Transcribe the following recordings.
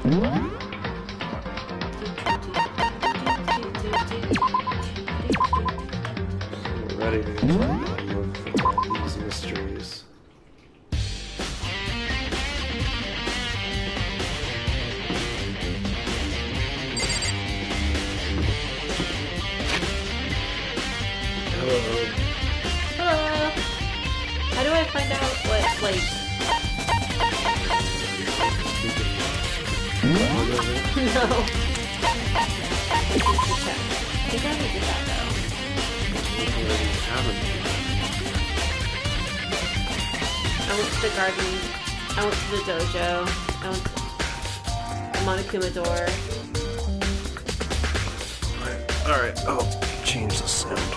We're ready to go for all these mysteries. Hello. Hello. How do I find out what, like... No. I think I already did that, though. I went to the garden. I went to the dojo. I went to the Monokuma door. Alright, I'll change the sound.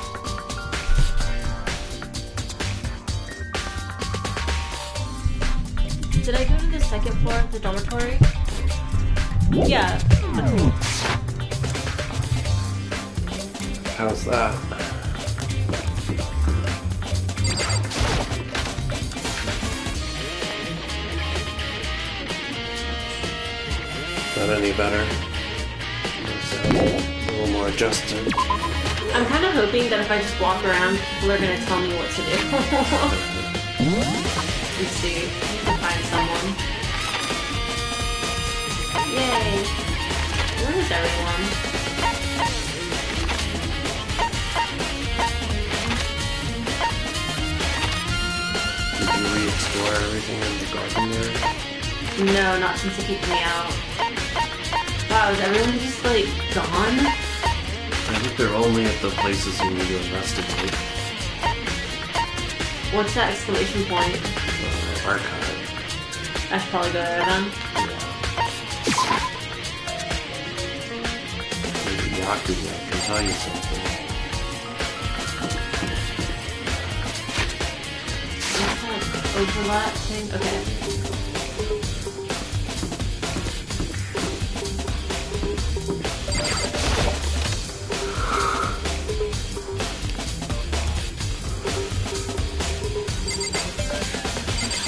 Did I go to the second floor of the dormitory? Yeah. How's that? Is that any better? A little more adjusted. I'm kind of hoping that if I just walk around, people are going to tell me what to do. Let's see. I can find someone. Yay! Where is everyone? Did you re-explore everything in the garden there? No, not since it kicked me out. Wow, is everyone just, like, gone? I think they're only at the places you need to investigate. What's that exclamation point? Archive. I should probably go there then. Maybe Yakuza can tell you something. What's that overlap thing? Okay.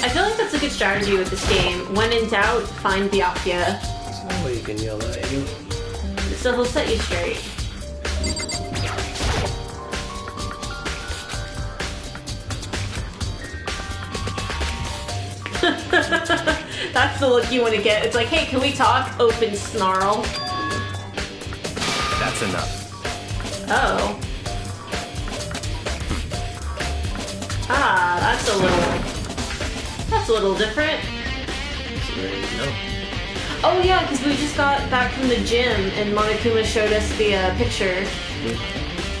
I feel like that's a good strategy with this game. When in doubt, find Byakuya. There's no way you can yell at you. So he'll set you straight. That's the look you want to get. It's like, hey, can we talk? Open snarl. That's enough. Oh. Ah, that's a little different. So there you go. Oh yeah, because we just got back from the gym and Monokuma showed us the picture.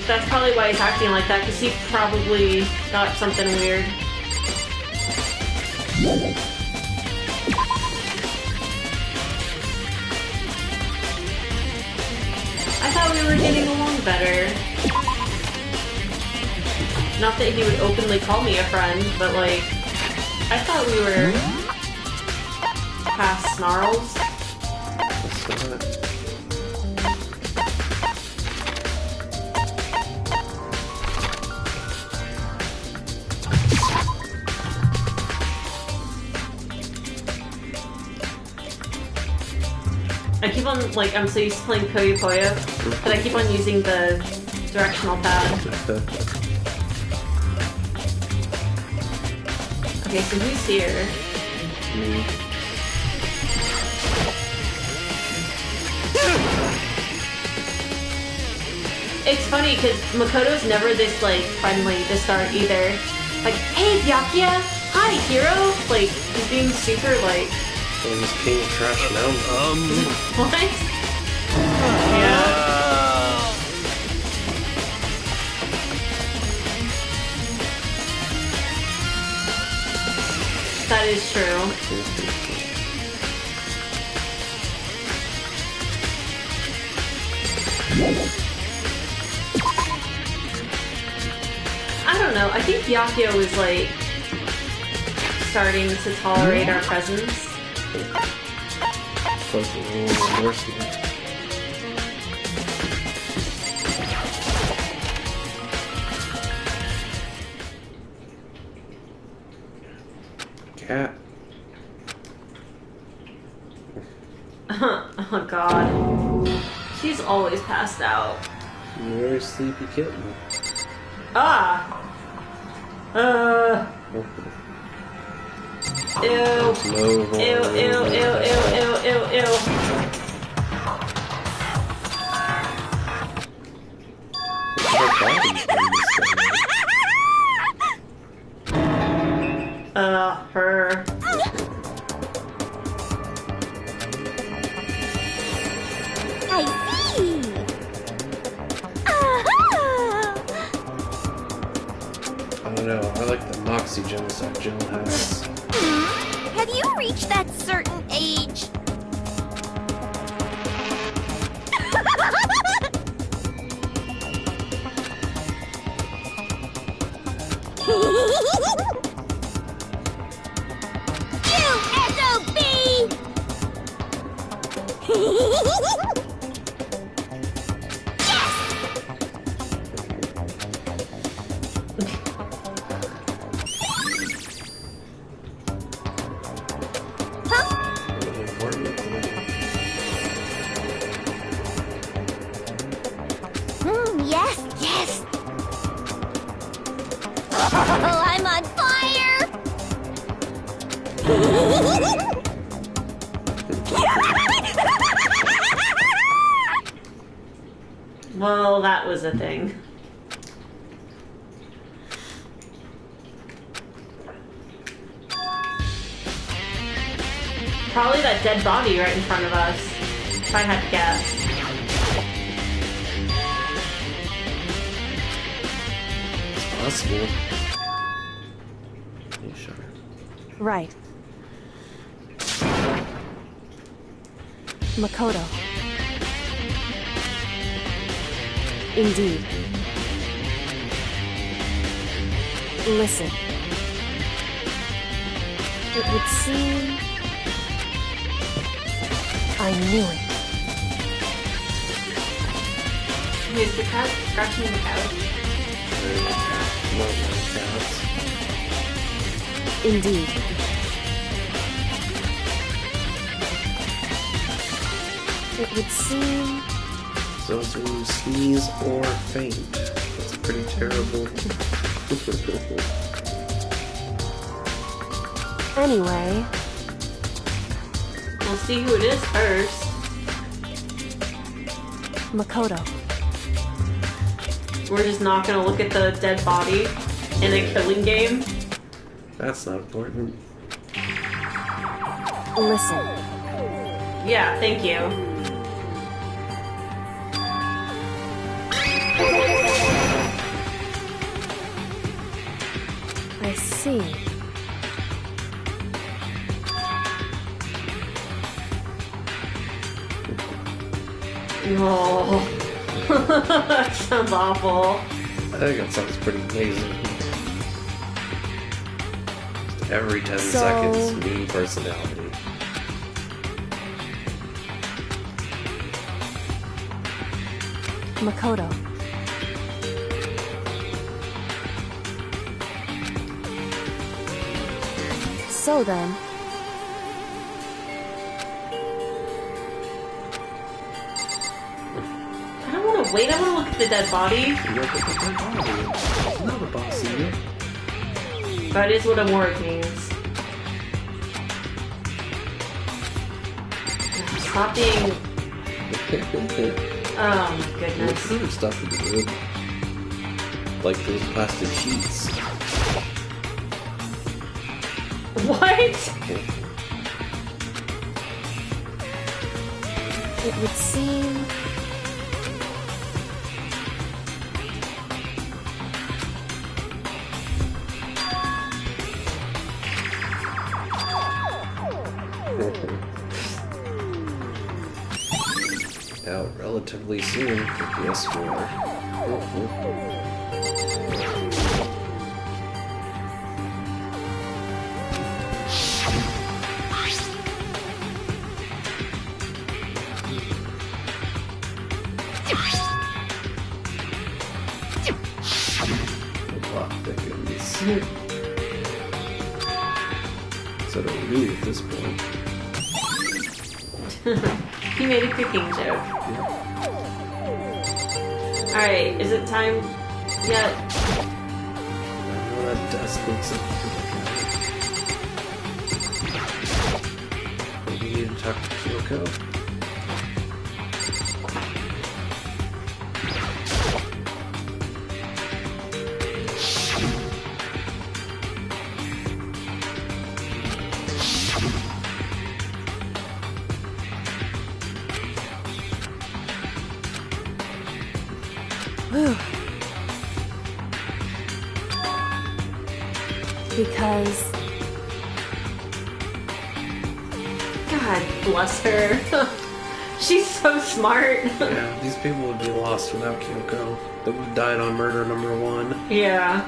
That's probably why he's acting like that, because he probably got something weird. I thought we were getting along better. Not that he would openly call me a friend, but like, I thought we were past snarls. Let's do it. I keep on, like, I'm so used to playing Puyo Puyo, that I keep on using the directional pad. Okay, so who's here? Me. It's funny, because Makoto's never this, like, friendly to start either. Like, hey, Byakuya! Hi, hero! Like, he's being super, like... Oh, he's King of Trash Mountain. What? Yeah. That is true. I don't know. I think Byakuya was like starting to tolerate our presence. Plus a little mercy. Cat. Oh god. She's always passed out. You're a very sleepy kitten. Ah! Ew. Ew, ew, ew, ew, ew, ew, ew. Her. I see. I don't know. I like the Moxie gems that Jill has. Have you reached that certain age? Yes. Oh, I'm on fire! Well, that was a thing. Probably that dead body right in front of us, if I had to guess. Possible. You sure? Right. Makoto. Indeed. Listen. It would seem... I knew it. Is the cat scratching the couch? Indeed. It would seem... So it's when you sneeze or faint. That's pretty terrible. Anyway... We'll see who it is first. Makoto. We're just not gonna look at the dead body in a killing game. That's not important. Listen. Yeah, thank you. I see. Oh, that sounds awful. I think that sounds pretty amazing. Every 10 So- seconds, new personality. Makoto. So then... I don't want to wait. I want to look at the dead body. You look at the dead body. It's not a boss of you. That is what a word means. Stop being... Oh my What goodness. kind of stuff is good? Like those plastic sheets. What? It would seem... Out relatively soon for PS4. Plot thickens. So do we do at this point? He made a cooking joke. Yeah. Alright, is it time yet? I know that desk looks like maybe we need to talk to Kyoko. Whew. Because God bless her. She's so smart. Yeah, these people would be lost without Kyoko. They would have died on murder number 1. Yeah.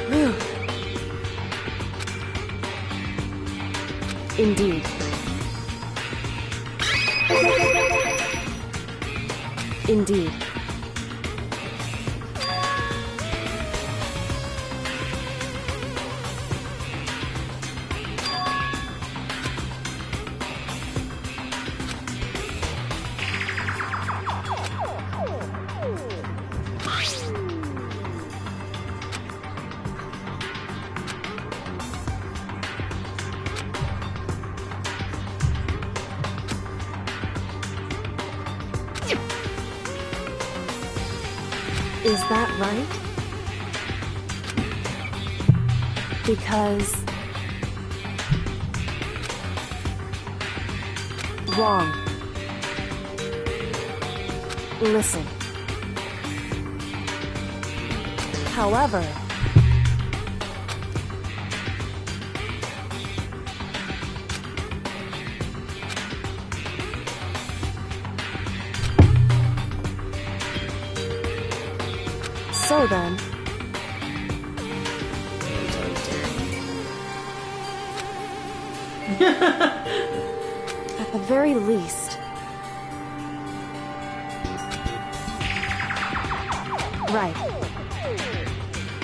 whew. Indeed. Indeed. Is that right? Because wrong. Listen. However, so then, at the very least, right.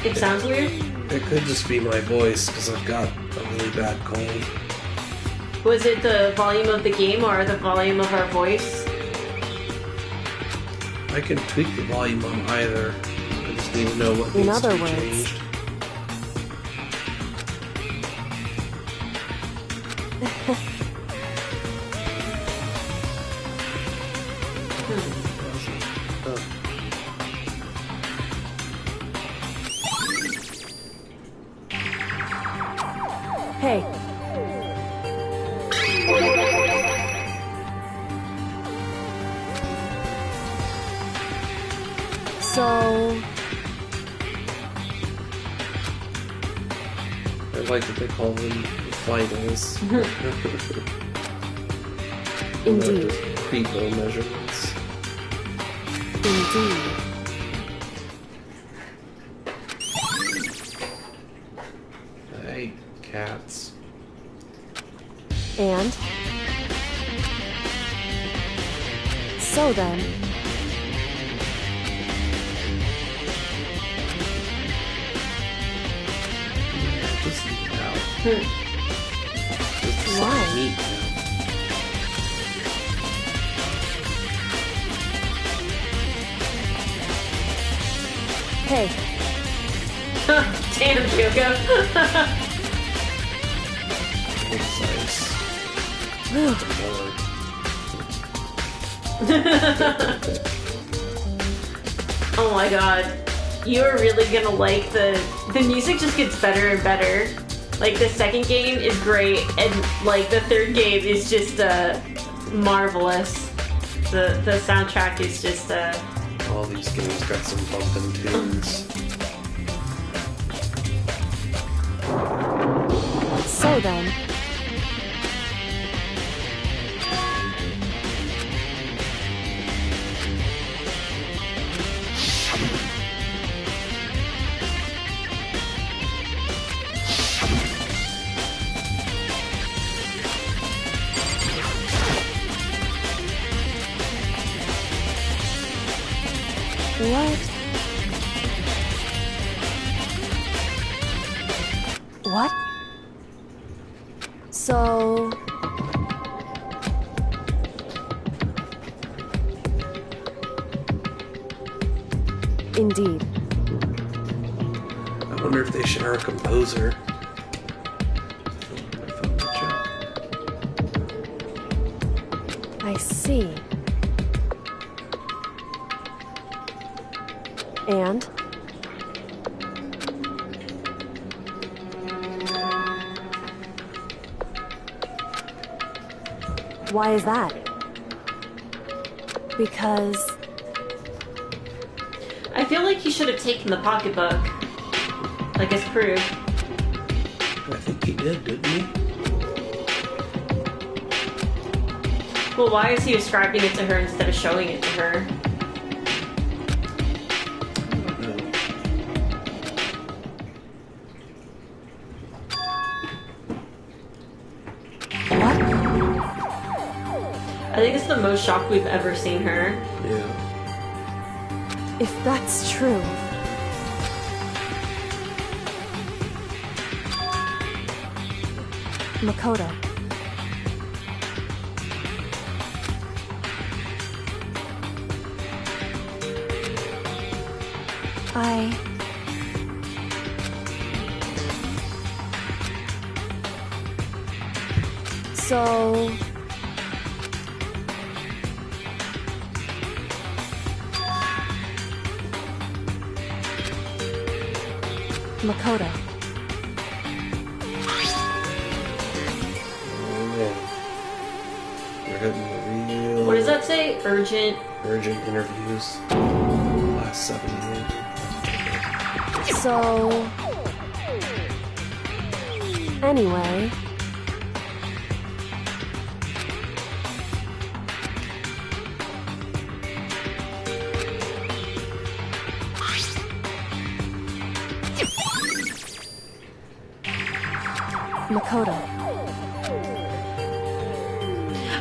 It sounds weird. It could just be my voice, because I've got a really bad cold. Was it the volume of the game or the volume of our voice? I can tweak the volume on either. I just need to know what In needs to other be words, changed. Oh. hey. So, I like that they call them vitals. indeed, Not just pre-go measurements. indeed. I hate cats. And so then, Just eat it out. Just Why? some meat. hey, Damn, Kyoko. It's nice. whew, Oh my god. You are really gonna like the music just gets better and better. Like the second game is great and like the third game is just marvelous. The soundtrack is just All these games got some bumpin' tunes. so then, What? So... Indeed. I wonder if they share a composer. I see. And? Why is that? Because... I feel like he should have taken the pocketbook. Like as proof. I think he didn't he? Well, why is he describing it to her instead of showing it to her? What? I think it's the most shocked we've ever seen her. Yeah. If that's true... Makoto. So... Makoto. Oh man. We're hitting the real... What does that say? Urgent. Urgent interviews. Last 7 years. So... Anyway... Makoto.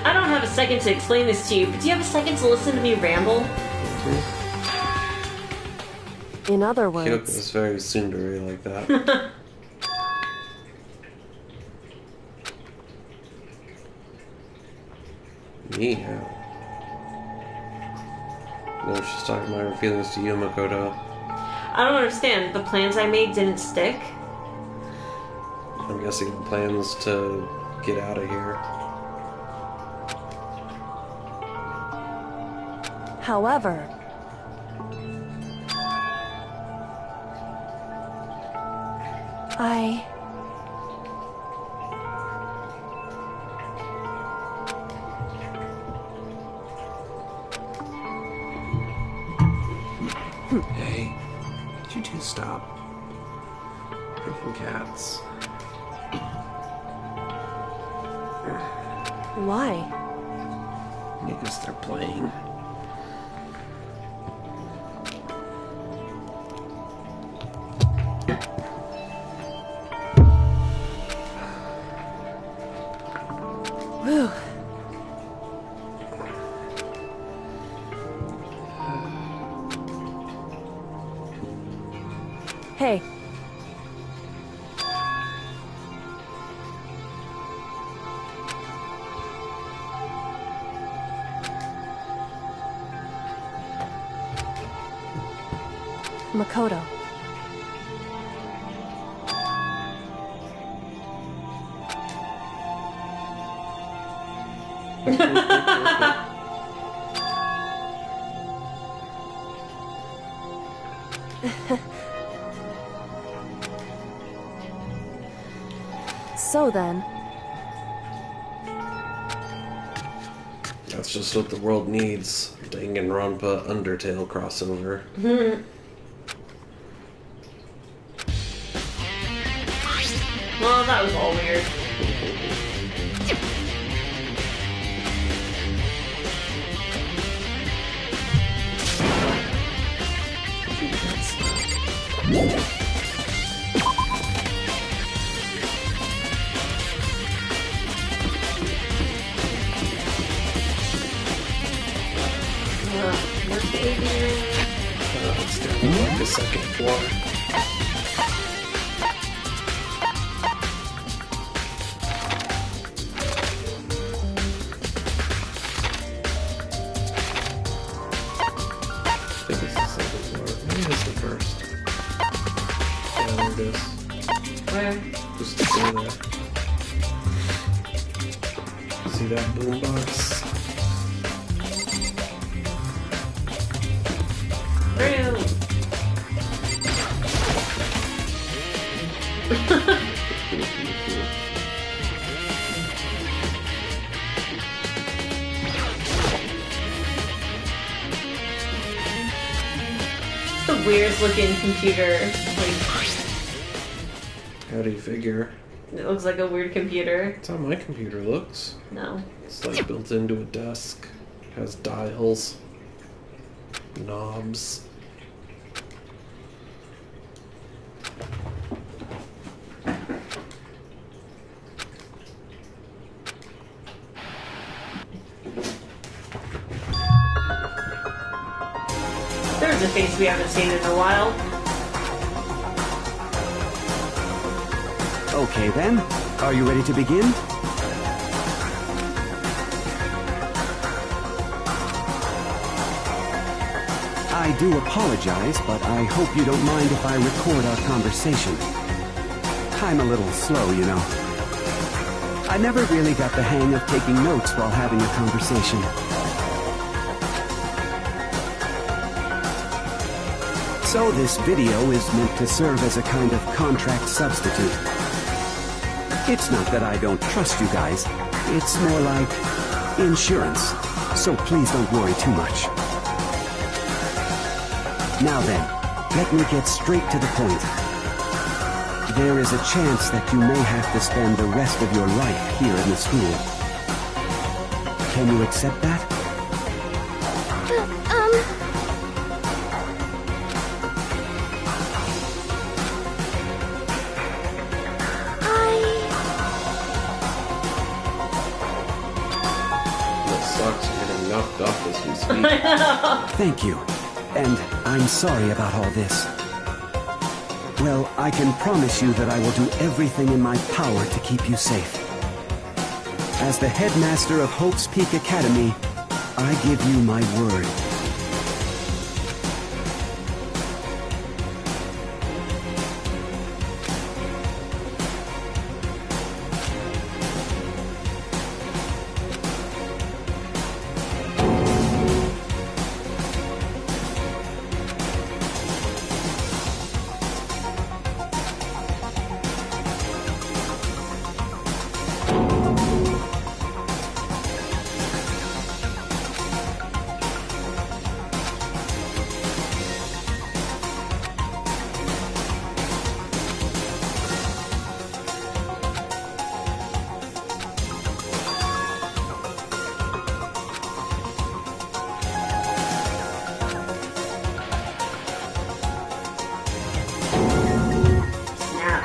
I don't have a second to explain this to you, but do you have a second to listen to me ramble? In other Kyoko words... is very tsundere like that. Yeah. No, she's talking about her feelings to you, Makoto. I don't understand. The plans I made didn't stick? I'm guessing plans to get out of here. However... Hey, could you two stop? Freaking cats. Why? Because they're playing. Whew. Hey. Makoto. So then... That's just what the world needs. Danganronpa Undertale crossover. Well, that was all weird. Your baby. like the second floor. I think it's the second floor. Maybe it's the first. Yeah, there it is. Where? Just go there. See that boombox? Through. It's the weirdest looking computer. Like, How do you figure? it looks like a weird computer. That's how my computer looks. No. It's like built into a desk. Has dials. Knobs. There's a face we haven't seen in a while. Okay then, are you ready to begin? I do apologize, but I hope you don't mind if I record our conversation. I'm a little slow, you know. I never really got the hang of taking notes while having a conversation. So this video is meant to serve as a kind of contract substitute. It's not that I don't trust you guys. It's more like insurance. So please don't worry too much. Now then, let me get straight to the point. There is a chance that you may have to spend the rest of your life here in the school. Can you accept that? That sucks. You're getting knocked off as we speak. Thank you. And I'm sorry about all this. Well, I can promise you that I will do everything in my power to keep you safe. As the headmaster of Hope's Peak Academy, I give you my word. Snap.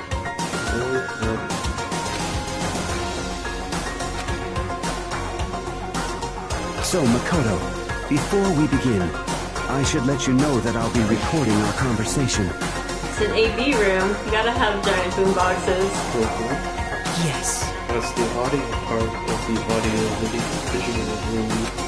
So, Makoto, before we begin, I should let you know that I'll be recording our conversation. It's an AV room. You gotta have giant boom boxes. Yes. That's the audio part of the audio visual room.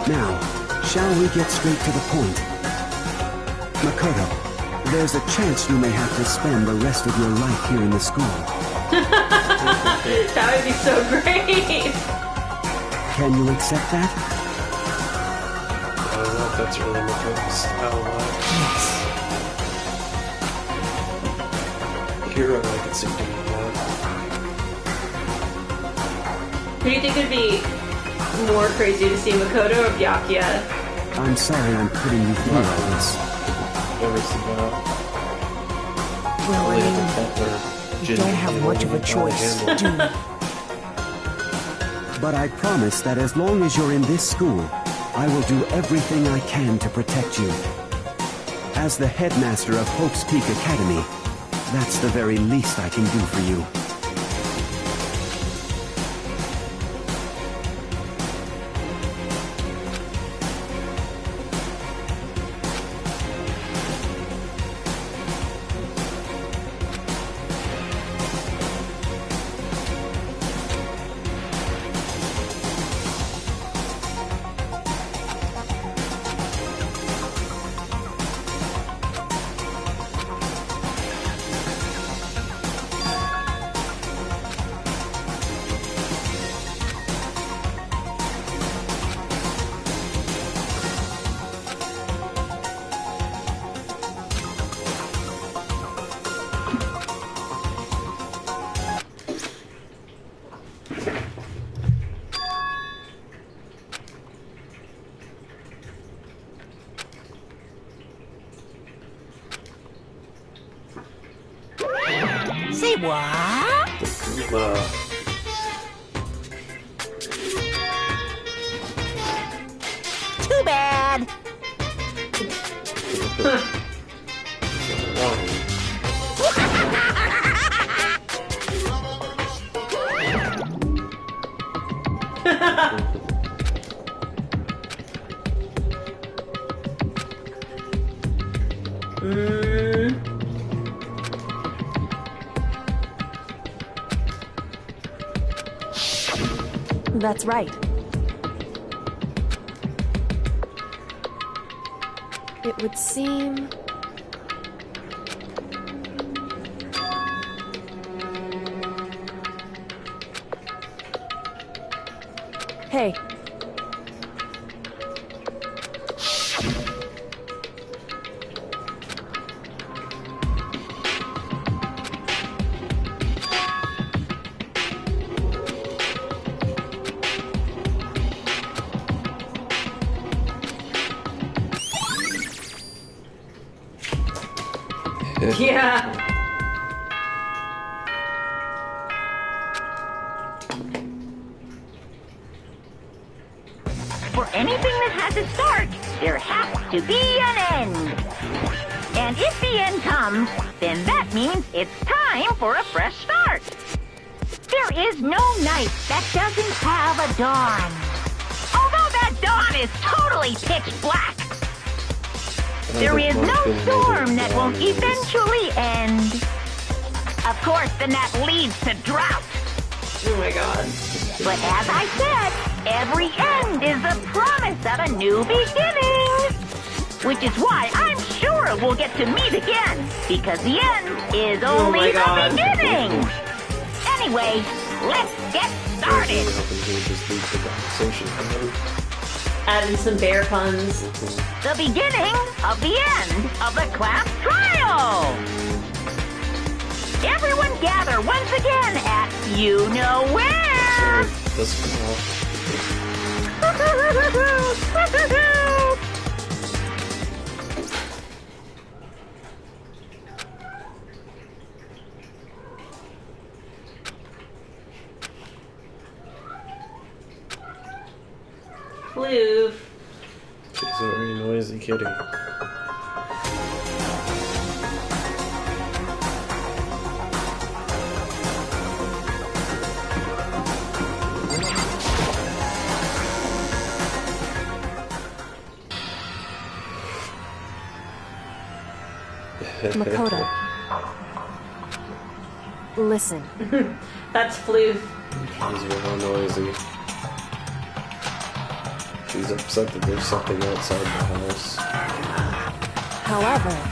Now, shall we get straight to the point? Makoto, there's a chance you may have to spend the rest of your life here in the school. That would be so great. Can you accept that? I don't know if that's really Makoto's style. Hero, I could see doing that. Who do you think would be more crazy to see, Makoto or Byakuya? I'm sorry I'm putting you through all this. Never see that. Well, I Only the mean, butler, we Jin, don't have much of a choice, do we? But I promise that as long as you're in this school, I will do everything I can to protect you. As the headmaster of Hope's Peak Academy, that's the very least I can do for you. Say what? Too bad. That's right. It would seem... Hey. Yeah. For anything that has a start, there has to be an end. And if the end comes, then that means it's time for a fresh start. There is no night that doesn't have a dawn. Although that dawn is totally pitch black. There is no storm that won't eventually end. Of course, then that leads to drought. Oh my god. But as I said, every end is the promise of a new beginning. Which is why I'm sure we'll get to meet again, because the end is only the beginning. Anyway, let's get started. Add in some bear puns. The beginning of the end of the class trial. Everyone gather once again at you know where. Floof. She's a very noisy kitty. Makoto. Listen. That's Floof. She's real noisy. She's upset that there's something outside the house. However...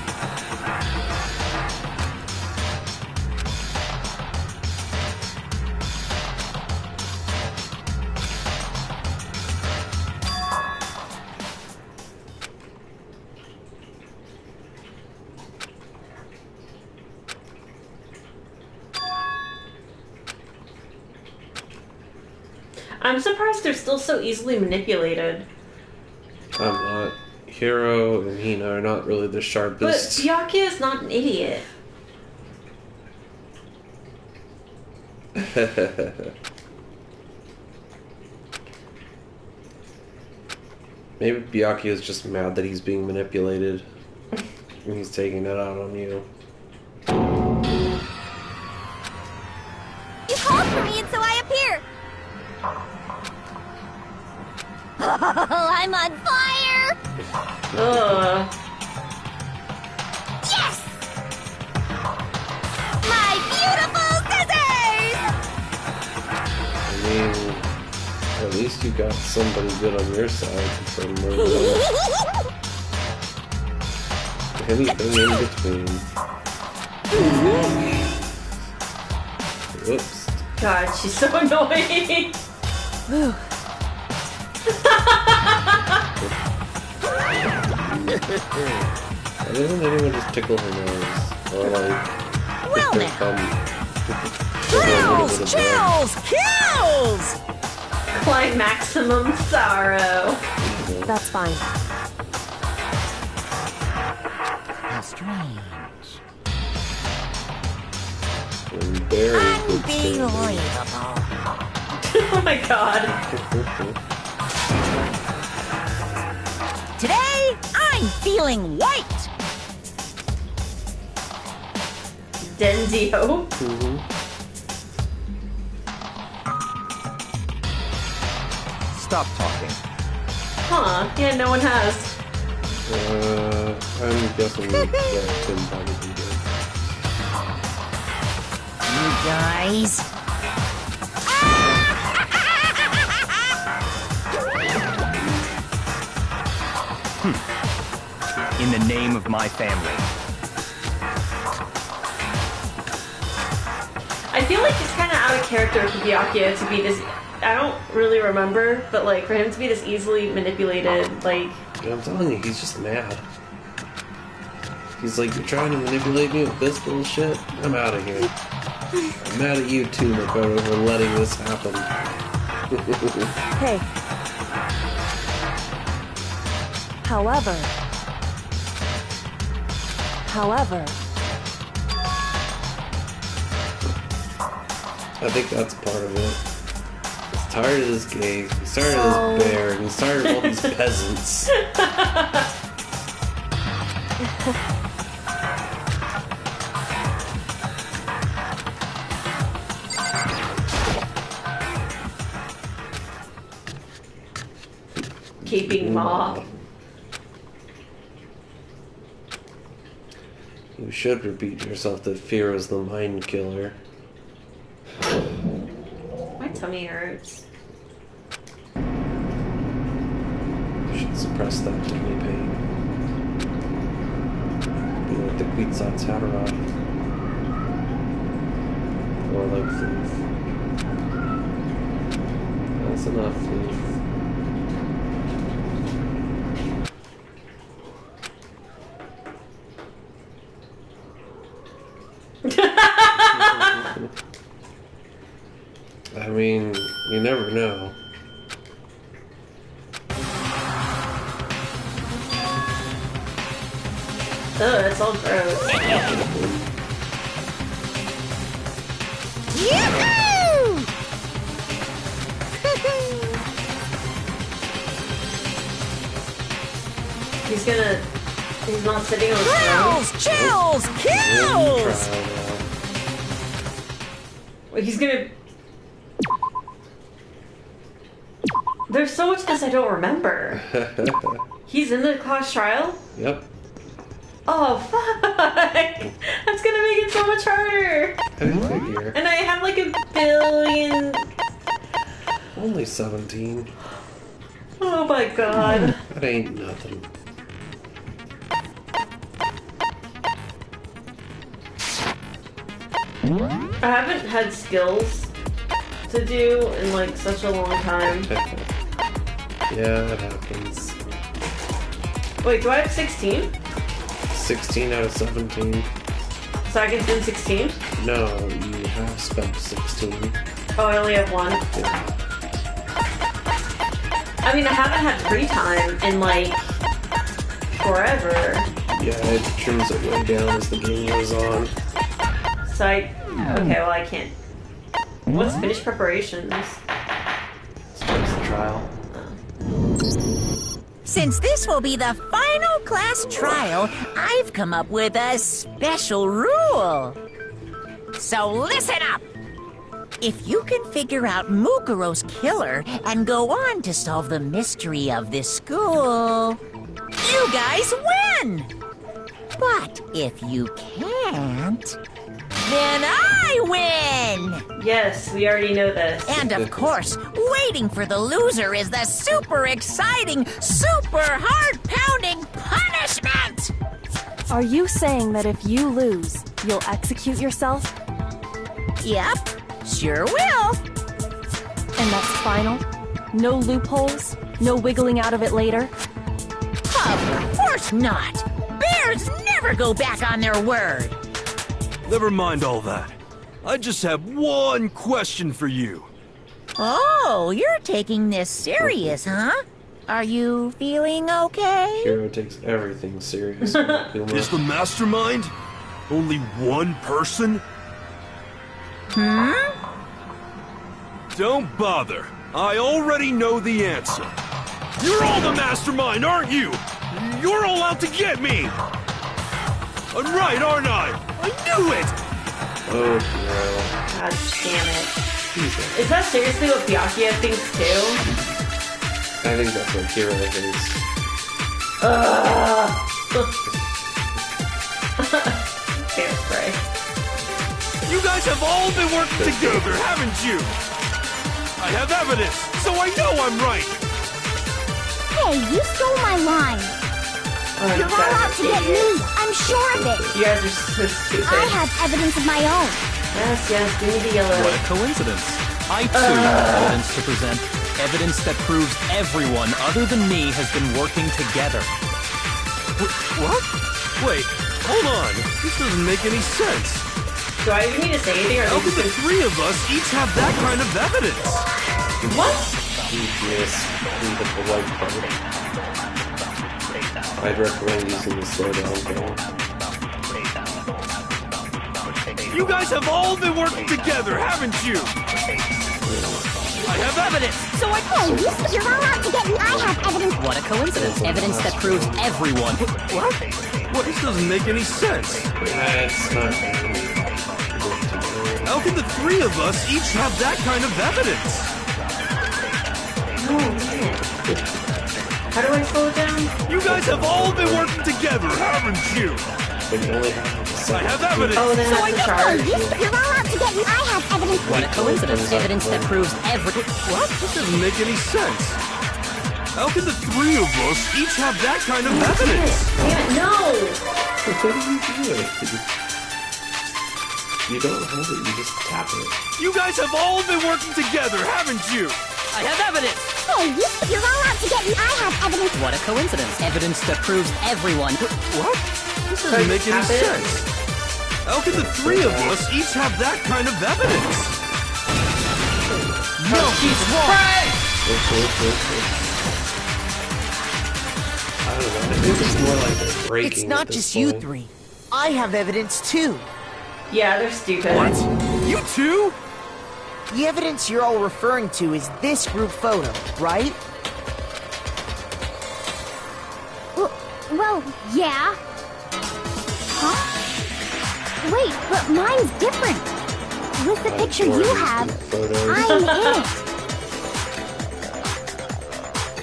I'm surprised they're still so easily manipulated. I'm not. Hiro and Hina are not really the But sharpest. Byakuya is not an idiot. Maybe Byakuya is just mad that he's being manipulated. And he's taking it out on you. You called for me and so I appear. Oh, I'm on fire! Ugh. Yes! My beautiful scissors! I mean, at least you got somebody good on your side for murder. Anything in between. Whoops. God, she's so annoying. Why doesn't anyone just tickle her nose? Or like, Well stick now. their thumb. Chills! Kills! Maximum sorrow. That's fine. How strange. And very good Unbelievable. Oh my god. Today, I'm feeling white. Denzio. Stop talking. Huh. Yeah, no one has. I'm guessing that Tim probably did. You guys. In the name of my family. I feel like it's kind of out of character for Byakuya to be this. I don't really remember, but like for him to be this easily manipulated, like. Yeah, I'm telling you, he's just mad. He's like, you're trying to manipulate me with this bullshit? I'm out of here. I'm mad at you too, Makoto, for letting this happen. Hey. However, I think that's part of it. He's tired of this game, he's tired of this bear, and he's tired of all these peasants. Keeping Ma. You should repeat to yourself that fear is the mind killer. My tummy hurts. You should suppress that tummy pain. Be like the Quetzal's Haderach. Or like Floof. That's enough, Floof. I mean, you never know. Ugh, it's all gross. Yoo-hoo! He's not sitting on the throne. Chills! Kills! He's gonna. There's so much of this I don't remember. He's in the class trial? Yep. Oh, fuck! That's gonna make it so much harder! I didn't figure. And I have like 1,000,000,000. Only 17. Oh my god. That ain't nothing. I haven't had skills to do in like such a long time. Yeah, it happens. Wait, do I have 16? 16 out of 17. So I can spend 16? No, you have spent 16. Oh, I only have one. Yeah. I mean, I haven't had free time in like forever. Yeah, it trims it way down as the game goes on. So okay, well I can't. What's finish preparations? Starts the trial. Since this will be the final class trial, I've come up with a special rule. So listen up! If you can figure out Mukuro's killer and go on to solve the mystery of this school, you guys win! But if you can't, then I win! Yes, we already know this. And of course, waiting for the loser is the super exciting, super heart-pounding punishment! Are you saying that if you lose, you'll execute yourself? Yep, sure will. And that's final? No loopholes? No wiggling out of it later? Of course not! Bears never go back on their word! Never mind all that. I just have one question for you. Oh, you're taking this serious, huh? Are you feeling okay? Hero takes everything serious. Is the mastermind only one person? Don't bother. I already know the answer. You're all the mastermind, aren't you? You're all out to get me! I'm right, aren't I? I knew it! Oh, no. God damn it. Is that seriously what Byakuya thinks too? I think that's what Hero thinks. Hairspray. You guys have all been working together, haven't you? I have evidence, so I know I'm right! Hey, you stole my line. You're all out to get me. I'm sure of it. You guys are so stupid. I have evidence of my own. Yes, give me the yellow. What a coincidence. I too have evidence to present. Evidence that proves everyone other than me has been working together. What? Wait, hold on. This doesn't make any sense. Do I even need to say anything? Or How could the three of us each have that kind of evidence? What? Yes, leave it the white part. I'd recommend using the slowdown game. You guys have all been working together, haven't you? I have evidence, so I... Hey, you're all out to get me. I have evidence. What a coincidence. Evidence that proves everyone... What? What? This doesn't make any sense. That's not... How can the three of us each have that kind of evidence? Oh, man. How do I slow it down? You guys have all been working together, haven't you? But you only have I have evidence. Oh, then that's the charge. You're all out to get me. I have evidence. What a coincidence. Evidence that proves What? This doesn't make any sense. How can the three of us each have that kind of evidence? Damn it, no! What are you doing? You don't hold it, you just tap it. You guys have all been working together, haven't you? I have evidence. Hey, you're all out to get me. I have evidence. What a coincidence. Evidence that proves everyone... What? This doesn't make any tap it? sense. How can the three of us each have that kind of evidence? No, he's wrong! I don't know, I think it's more like they're breaking. It's not at this just you point. three. I have evidence too. Yeah, they're stupid. What? You too? The evidence you're all referring to is this group photo, right? Well, yeah. Huh? Wait, but mine's different. With the picture you have, I'm in it.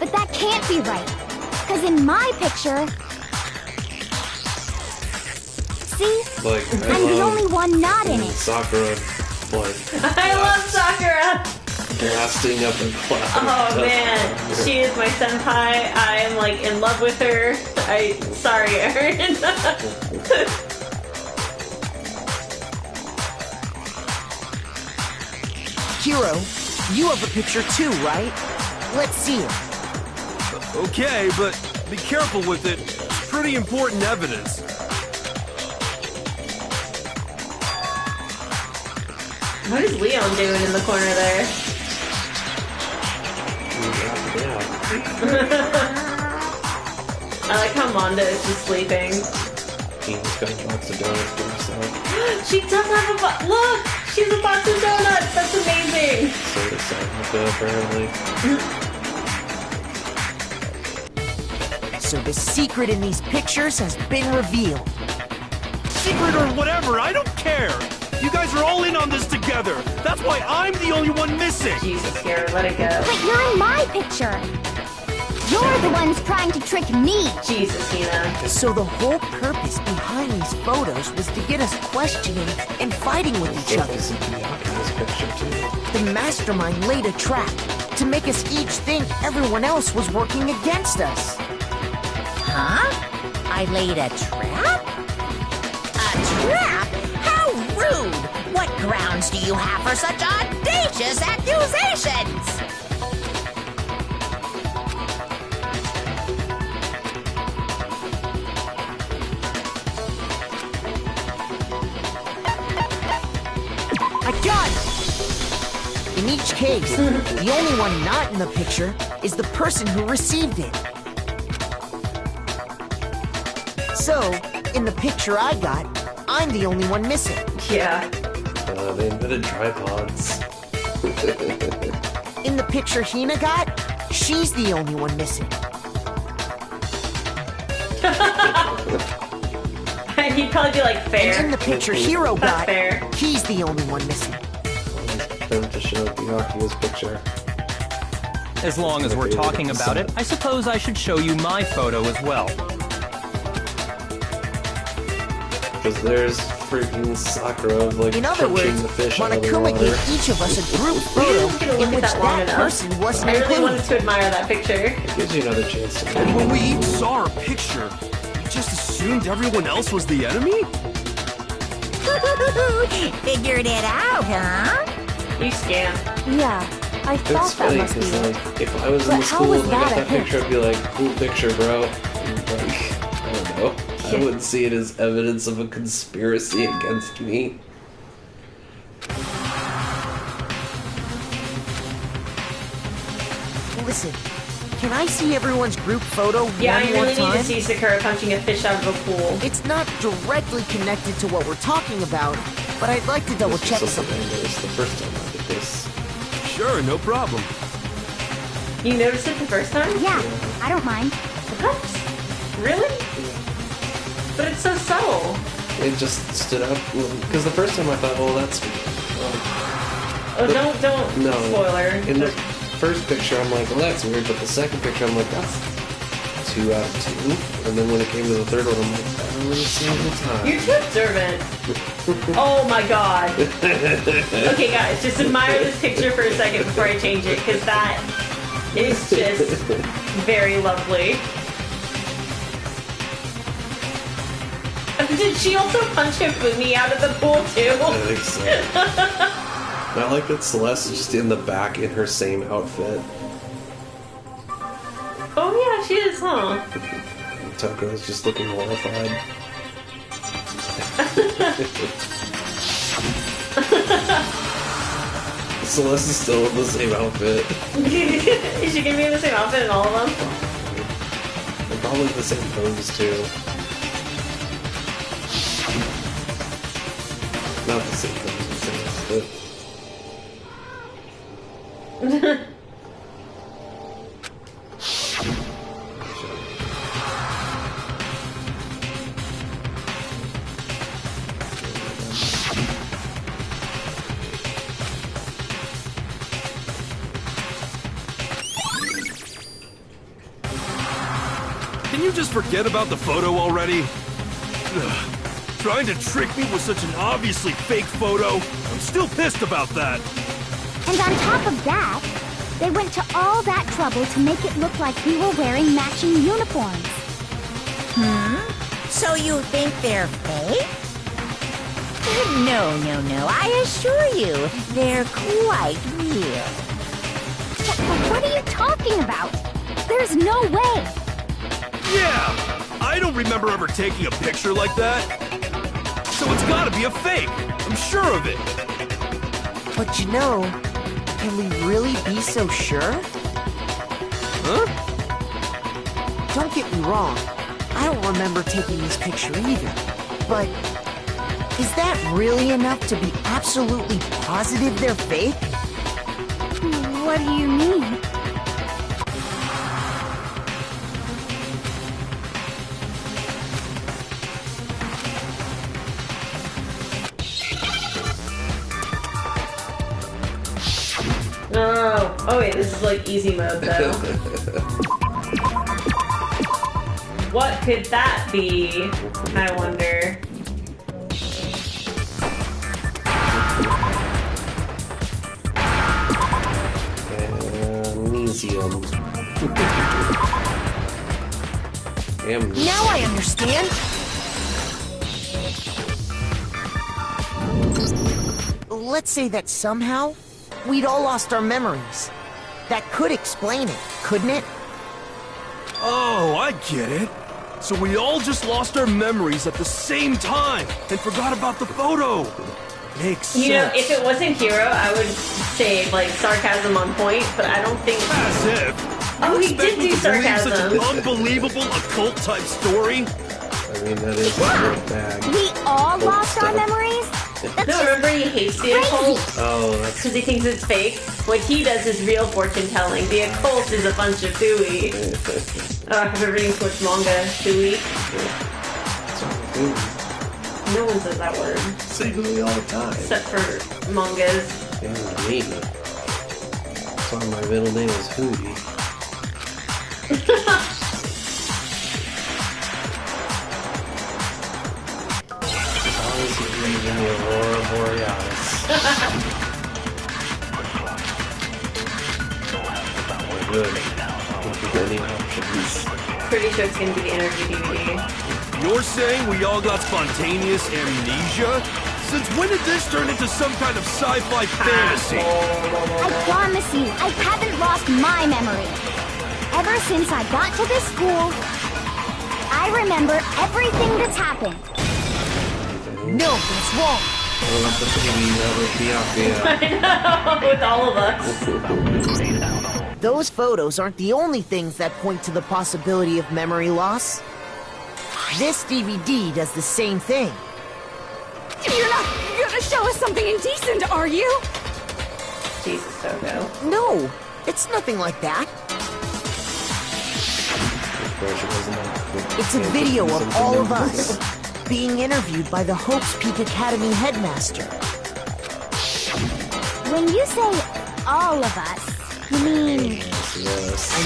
But that can't be right. Because in my picture... See? Like, I'm the only one not in it. Sakura, like, I love Sakura! blasting up in clouds. Oh man, she is my senpai. I am like in love with her. Sorry, Aaron. Hiro, you have a picture too, right? Let's see it. Okay, but be careful with it. It's pretty important evidence. What is Leon doing in the corner there? I like how Mondo is just sleeping. He's got a box of donuts to herself. She does have a box. Look! She's a box of donuts! That's amazing! So apparently. So the secret in these pictures has been revealed. Secret or whatever, I don't care! You guys are all in on this together! That's why I'm the only one missing! Jesus, here, let it go. But you're in my picture. You're the ones trying to trick me. Jesus, Hina. So the whole purpose behind these photos was to get us questioning and fighting with each other. This picture too. The mastermind laid a trap to make us each think everyone else was working against us. Huh? I laid a trap? A trap? How rude! What grounds do you have for such audacious accusations? I got it! In each case, the only one not in the picture is the person who received it. So, in the picture I got, I'm the only one missing. Yeah. They invented tripods. In the picture Hina got, she's the only one missing. He'd probably be like, fair. And in the picture Hero That's got, fair. he's the only one missing. Them to show Byakuya's picture. As long as we're talking about it, I suppose I should show you my photo as well. Because there's freaking Sakura like In other punching words, the fish out of the Monokuma water. gave each of us a group We photo didn't get to look in at which that long that enough. person wasn't I really included. wanted to admire that picture. It gives you another chance to When we each saw our picture, you just assumed everyone else was the enemy? Figured it out, huh? You scam. Yeah, I It's thought that funny must be because, it. like, if I was in But the how school was and I got that a that picture, hint? I'd be like, cool picture, bro. And, like, I don't know. I wouldn't see it as evidence of a conspiracy against me. Listen, can I see everyone's group photo Yeah, one I more really need time? to see Sakura punching a fish out of a pool. It's not directly connected to what we're talking about, but I'd like to double check This is something something. I noticed the first time I did this. Sure, no problem. You noticed it the first time? Yeah, I don't mind. What? Really? But it's so subtle. It just stood out because the first time I thought, oh, that's Oh, don't no. spoiler. In the first picture, I'm like, well, that's weird. But the second picture, I'm like, that's 2 out of 2. And then when it came to the third one, I'm like, I don't really see the time. You're too observant. Oh my god. Okay, guys, just admire this picture for a second before I change it, because that is just very lovely. Did she also punch Hifumi out of the pool too? I think so. I like that Celeste is just in the back in her same outfit. Oh yeah, she is, huh? Toko is just looking horrified. Celeste is still in the same outfit. Is she gonna be in the same outfit in all of them? And probably the same pose too. Not the same pose, the same outfit. Can you just forget about the photo already? Ugh. Trying to trick me with such an obviously fake photo? I'm still pissed about that. And on top of that, they went to all that trouble to make it look like we were wearing matching uniforms. So you think they're fake? No, I assure you, they're quite real. What are you talking about? There's no way. Yeah! I don't remember ever taking a picture like that. So it's gotta be a fake. I'm sure of it. But you know, can we really be so sure? Huh? Don't get me wrong, I don't remember taking this picture either. But is that really enough to be absolutely positive they're fake? What do you mean? Oh wait, this is like easy mode though. What could that be? I wonder. Museum. Now I understand. Let's say that somehow we'd all lost our memories. That could explain it, couldn't it? Oh, I get it. So we all just lost our memories at the same time and forgot about the photo. Makes sense. You know, if it wasn't Hero, I would say like sarcasm on point, but I don't think. As if. Oh, You he expect did me do to believe sarcasm. Such an unbelievable occult type story. I mean, that is a real bag. We all lost our memories? No, remember he hates the occult? Oh, that's Because he thinks it's fake. What he does is real fortune telling. The occult is a bunch of hooey. I've been reading too much manga. Hooey. No one says that word. say hooey all the time. Except for mangas. Yeah, me. That's why my middle name is Hootie. Always agrees in the Aurora Borealis. Good. Any options? Pretty sure it's gonna be the energy DVD. You're saying we all got spontaneous amnesia? Since when did this turn into some kind of sci-fi fantasy? I promise you, I haven't lost my memory. Ever since I got to this school, I remember everything that's happened. No, that's wrong. I know, with all of us. Those photos aren't the only things that point to the possibility of memory loss. This DVD does the same thing. You're not gonna show us something indecent, are you? Jesus, Toto. No, it's nothing like that. It's a video of all of us being interviewed by the Hopes Peak Academy headmaster. When you say all of us, you mean... I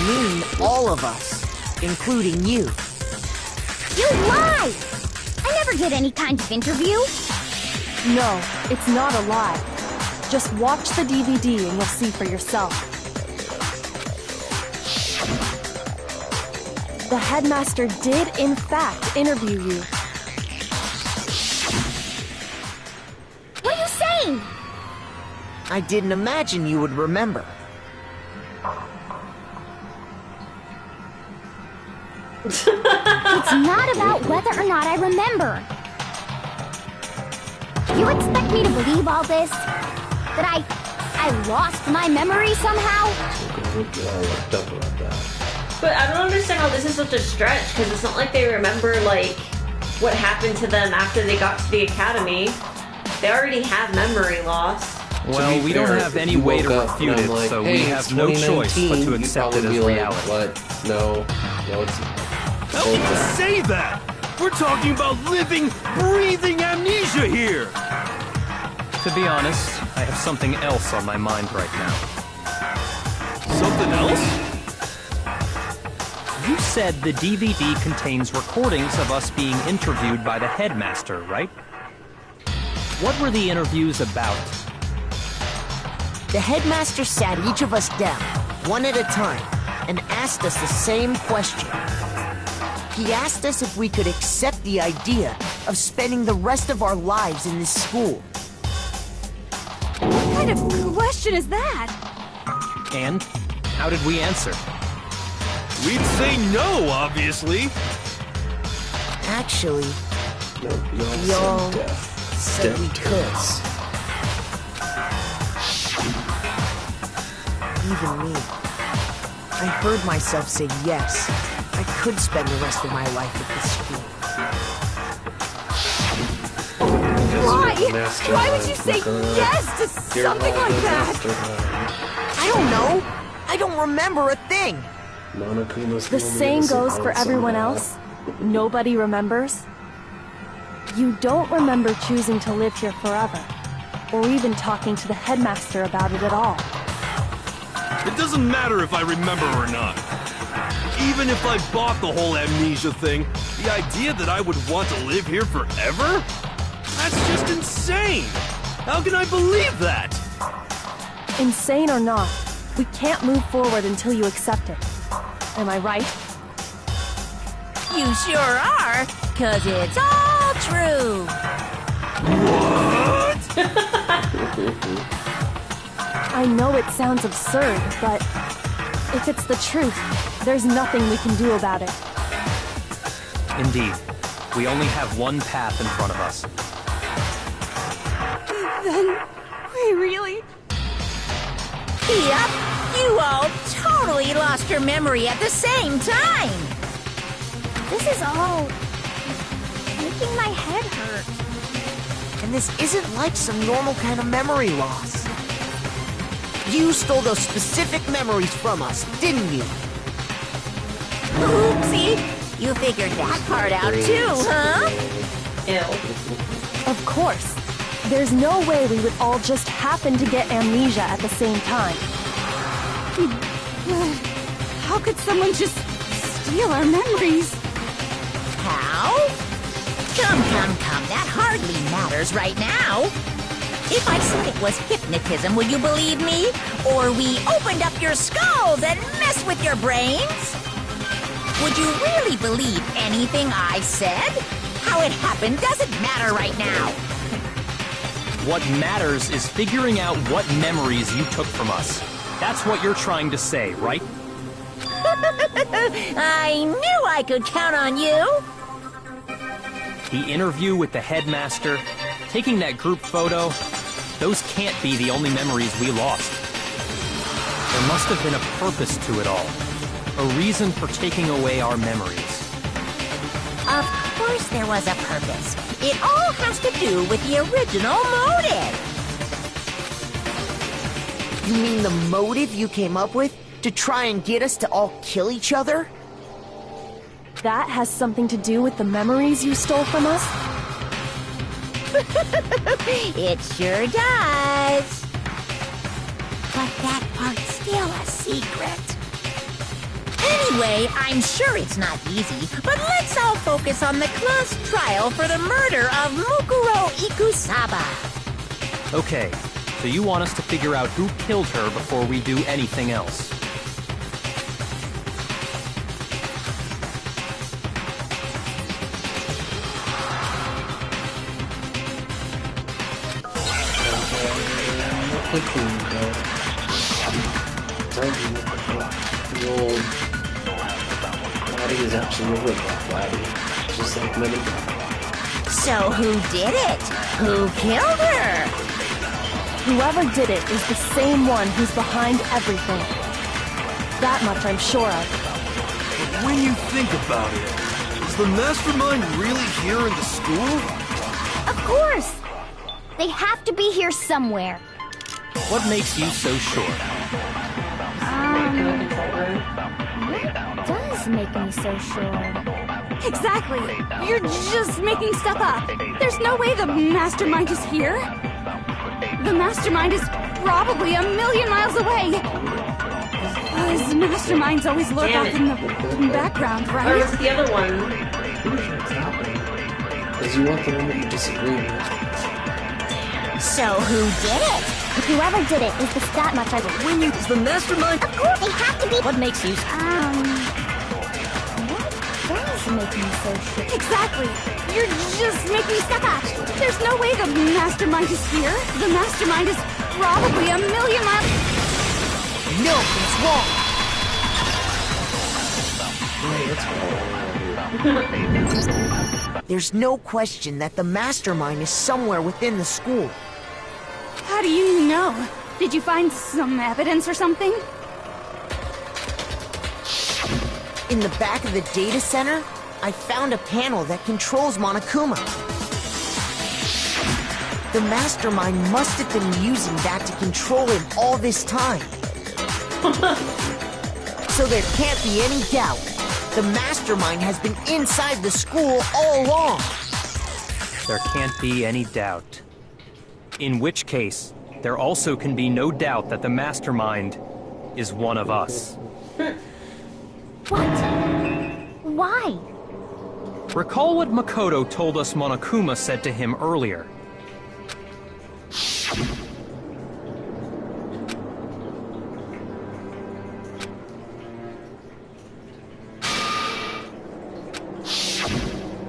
mean all of us, including you. You lied! I never did any kind of interview. No, it's not a lie. Just watch the DVD and you'll see for yourself. The headmaster did, in fact, interview you. What are you saying? I didn't imagine you would remember. It's not about whether or not I remember. You expect me to believe all this? That I lost my memory somehow? But I don't understand how this is such a stretch, because it's not like they remember, like, what happened to them after they got to the academy. They already have memory loss. Well, we don't have any way to refute it, like, so hey, we have no choice but to accept it as reality. What? No, it's... How can you say that? We're talking about living, breathing amnesia here! To be honest, I have something else on my mind right now. Something else? You said the DVD contains recordings of us being interviewed by the headmaster, right? What were the interviews about? The headmaster sat each of us down, one at a time, and asked us the same question. He asked us if we could accept the idea of spending the rest of our lives in this school. What kind of question is that? And how did we answer? We'd say no, obviously. Actually, No, we all said we could. Even me. I heard myself say yes. I could spend the rest of my life at this school. Why? Why would you say yes to something like that? I don't know. I don't remember a thing. The same goes for everyone else. Nobody remembers. You don't remember choosing to live here forever, or even talking to the headmaster about it at all. It doesn't matter if I remember or not. Even if I bought the whole amnesia thing, the idea that I would want to live here forever? That's just insane! How can I believe that? Insane or not, we can't move forward until you accept it. Am I right? You sure are, 'cause it's all true. What? I know it sounds absurd, but if it's the truth, there's nothing we can do about it. Indeed. We only have one path in front of us. Then we really... Yep, you all totally lost your memory at the same time. This is all making my head hurt. And this isn't like some normal kind of memory loss. You stole those specific memories from us, didn't you? Oopsie, you figured that part out too, huh? Ew. Of course. There's no way we would all just happen to get amnesia at the same time. How could someone just steal our memories? How? Come, that hardly matters right now. If I said it was hypnotism, would you believe me? Or we opened up your skulls and messed with your brains? Would you really believe anything I said? How it happened doesn't matter right now. What matters is figuring out what memories you took from us. That's what you're trying to say, right? I knew I could count on you. The interview with the headmaster, taking that group photo, those can't be the only memories we lost. There must have been a purpose to it all. A reason for taking away our memories. Of course there was a purpose. It all has to do with the original motive. You mean the motive you came up with to try and get us to all kill each other? That has something to do with the memories you stole from us? It sure does. But that part's still a secret. Anyway, I'm sure it's not easy, but let's all focus on the class trial for the murder of Mukuro Ikusaba. Okay, so you want us to figure out who killed her before we do anything else. The old body is actually a robot body, just like many. So who did it? Who killed her? Whoever did it is the same one who's behind everything. That much I'm sure of. But when you think about it, is the mastermind really here in the school? Of course! They have to be here somewhere. What makes you so sure? What does make me so sure? Exactly! You're just making stuff up! There's no way the mastermind is here! The mastermind is probably 1,000,000 miles away! Those masterminds always lurk Damn out it. in the background, Or right? what's the other one? Because you want the one that you disagree with. So who did it? Whoever did it is that much I believe. When you... the mastermind... Of course, they have to be. What makes you... What does make me so sure? Exactly! You're just making stuff up! There's no way the mastermind is here! The mastermind is probably 1,000,000 miles... No, it's wrong! There's no question that the mastermind is somewhere within the school. How do you know? Did you find some evidence or something? In the back of the data center, I found a panel that controls Monokuma. The mastermind must have been using that to control him all this time. So there can't be any doubt. The mastermind has been inside the school all along. There can't be any doubt. In which case, there also can be no doubt that the mastermind is one of us. What? Why? Recall what Makoto told us Monokuma said to him earlier.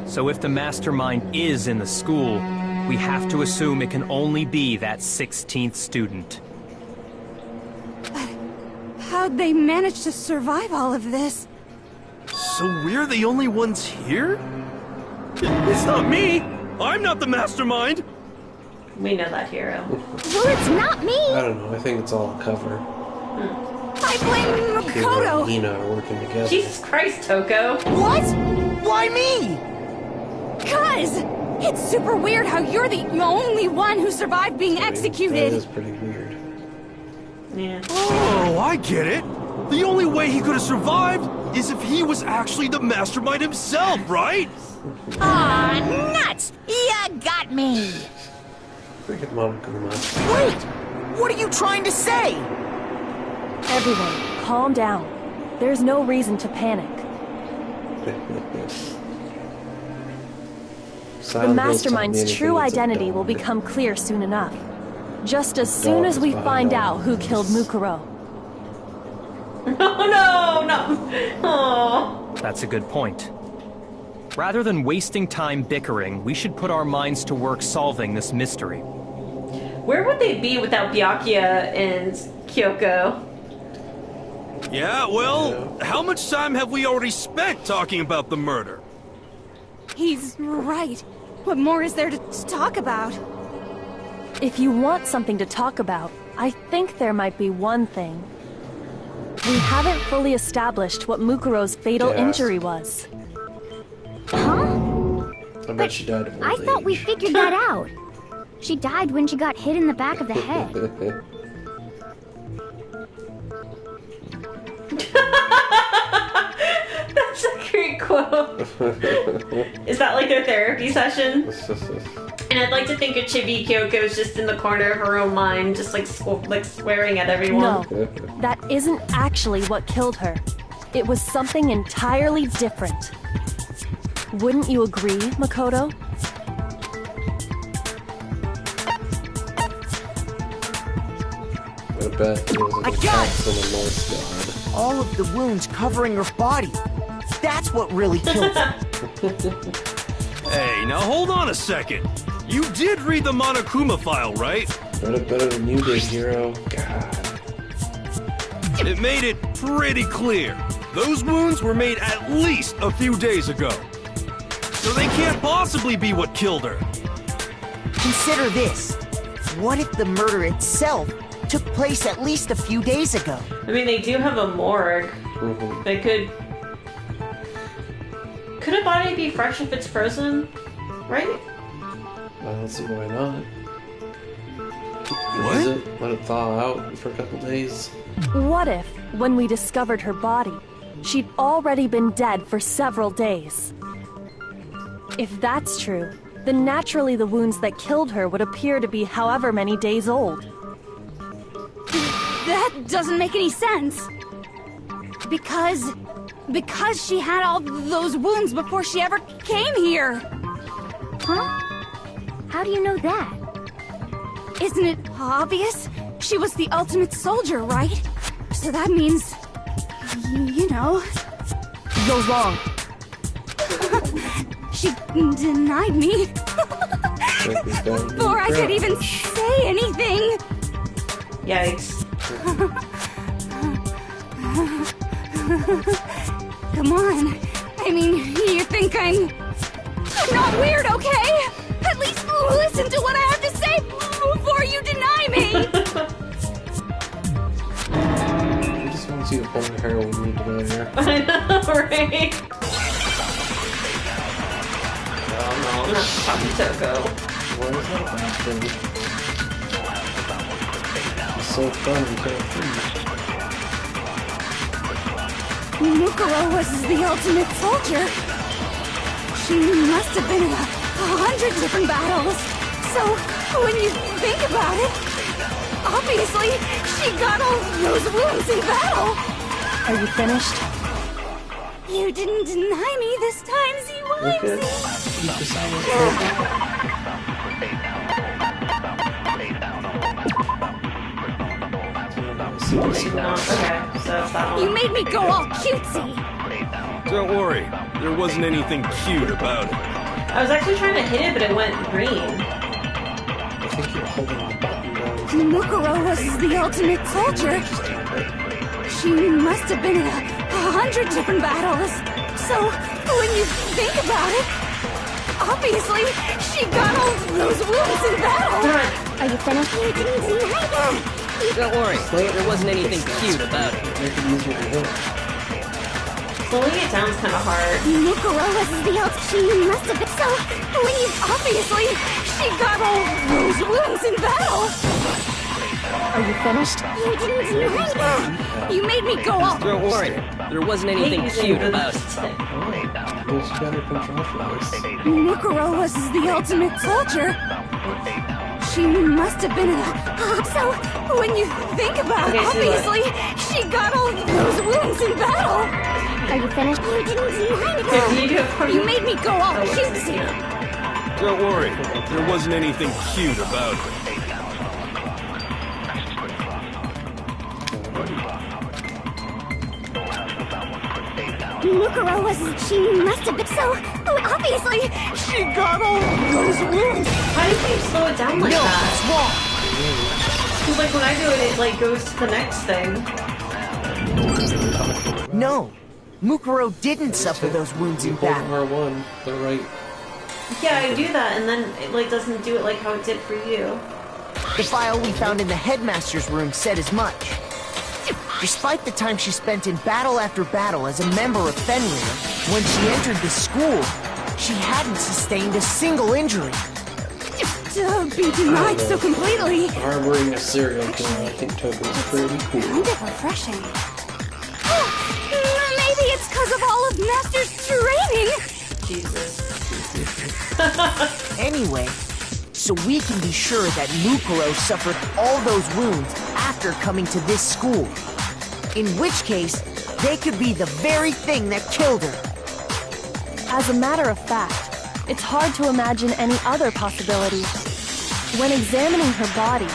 So if the mastermind is in the school, we have to assume it can only be that 16th student. How'd they manage to survive all of this? So we're the only ones here? It's not me! I'm not the mastermind! We know that, Hero. Well, it's not me! I don't know, I think it's all a cover. I blame Makoto! and Hina are working together. Jesus Christ, Toko. What? Why me? Cuz! It's super weird how you're the only one who survived being That executed. is pretty weird. Yeah. Oh, I get it! The only way he could have survived is if he was actually the mastermind himself, right? Aw, nuts! You got me! Freaking Monokuma. Wait! What are you trying to say? Everyone, calm down. There's no reason to panic. The Mastermind's true identity will become clear soon enough. Just as soon as we find out who killed Mukuro. Oh, no! Oh. That's a good point. Rather than wasting time bickering, we should put our minds to work solving this mystery. Where would they be without Byakuya and Kyoko? Yeah, well, how much time have we already spent talking about the murder? He's right. What more is there to talk about? If you want something to talk about, I think there might be one thing. We haven't fully established what Mukuro's fatal injury was. Huh? I bet she died of old I thought we age. figured that out. She died when she got hit in the back of the head. That's a great quote. Is that like their therapy session? And I'd like to think of Chibi Kyoko's just in the corner of her own mind, just like swearing at everyone. No, that isn't actually what killed her. It was something entirely different. Wouldn't you agree, Makoto? I bet it was an I got attack it. from a Norse god. All of the wounds covering her body. That's what really killed her. Hey, now hold on a second. You did read the Monokuma file, right? Read it better than you did, Hero. God. It made it pretty clear. Those wounds were made at least a few days ago. So they can't possibly be what killed her. Consider this. What if the murder itself took place at least a few days ago? I mean, they do have a morgue. They could... Could a body be fresh if it's frozen? Right? I don't see why not. What? Is it? Let it thaw out for a couple days. What if, when we discovered her body, she'd already been dead for several days? If that's true, then naturally the wounds that killed her would appear to be however many days old. That doesn't make any sense. Because she had all those wounds before she ever came here. Huh? How do you know that? Isn't it obvious? She was the ultimate soldier, right? So that means, you know... You're wrong. She denied me. Before I could even say anything. Yikes. Come on. I mean, you think I'm not weird, okay? At least listen to what I have to say before you deny me. We just want to see the point of heroin we need to know here. I know, right? Oh no, not Papi Toko. Why is that a bad thing? It's so fun and carefree. Mukuro was the ultimate soldier. She must have been in 100 different battles. So, when you think about it, obviously, she got all those wounds in battle. Are you finished? You didn't deny me this time, Okay. Z-Wimsey. Keep the silence. No, okay, so that's that You one. made me go all cutesy. Don't worry, there wasn't anything cute about it. I was actually trying to hit it, but it went green. I think you're holding the button down. Mukuro was the ultimate soldier. She must have been in 100 different battles. So, when you think about it, obviously, she got all those wounds in battle. Are you finished? You didn't deny that. Don't worry, there wasn't anything cute about it. Make it easier to hit. Slowing it down's kind of hard. Mukuro was the ult. She must have been. So, when you obviously, she got all those wounds in battle. Are you finished? You didn't deny that. You made me go all. Don't worry, there wasn't anything cute about it. There's better control flows. Mukuro was the ultimate soldier. She must have been in So, when you think about it, Okay, so obviously, she got all those wounds in battle. Are you finished? You didn't deny Can that. you do it for me? You made me go all Oh, what's this cutesy. now? Don't worry, there wasn't anything cute about it. Mukuro was. She must have been. So, obviously, She got all those wounds. How do you slow it down like No, that? it's wrong. Because like when I do it, it like goes to the next thing. No, Mukuro didn't suffer those wounds in You hold battle. R1, the right. Yeah, I do that, and then it like doesn't do it like how it did for you. The file we found in the headmaster's room said as much. Despite the time she spent in battle after battle as a member of Fenrir, when she entered the school, she hadn't sustained a single injury. To be denied so completely. Harboring a serial killer, I think Token's pretty cool. Kind of refreshing. Maybe it's because of all of Master's training. Jesus. Anyway, so we can be sure that Mukuro suffered all those wounds after coming to this school. In which case, they could be the very thing that killed her. As a matter of fact, it's hard to imagine any other possibilities. When examining her body,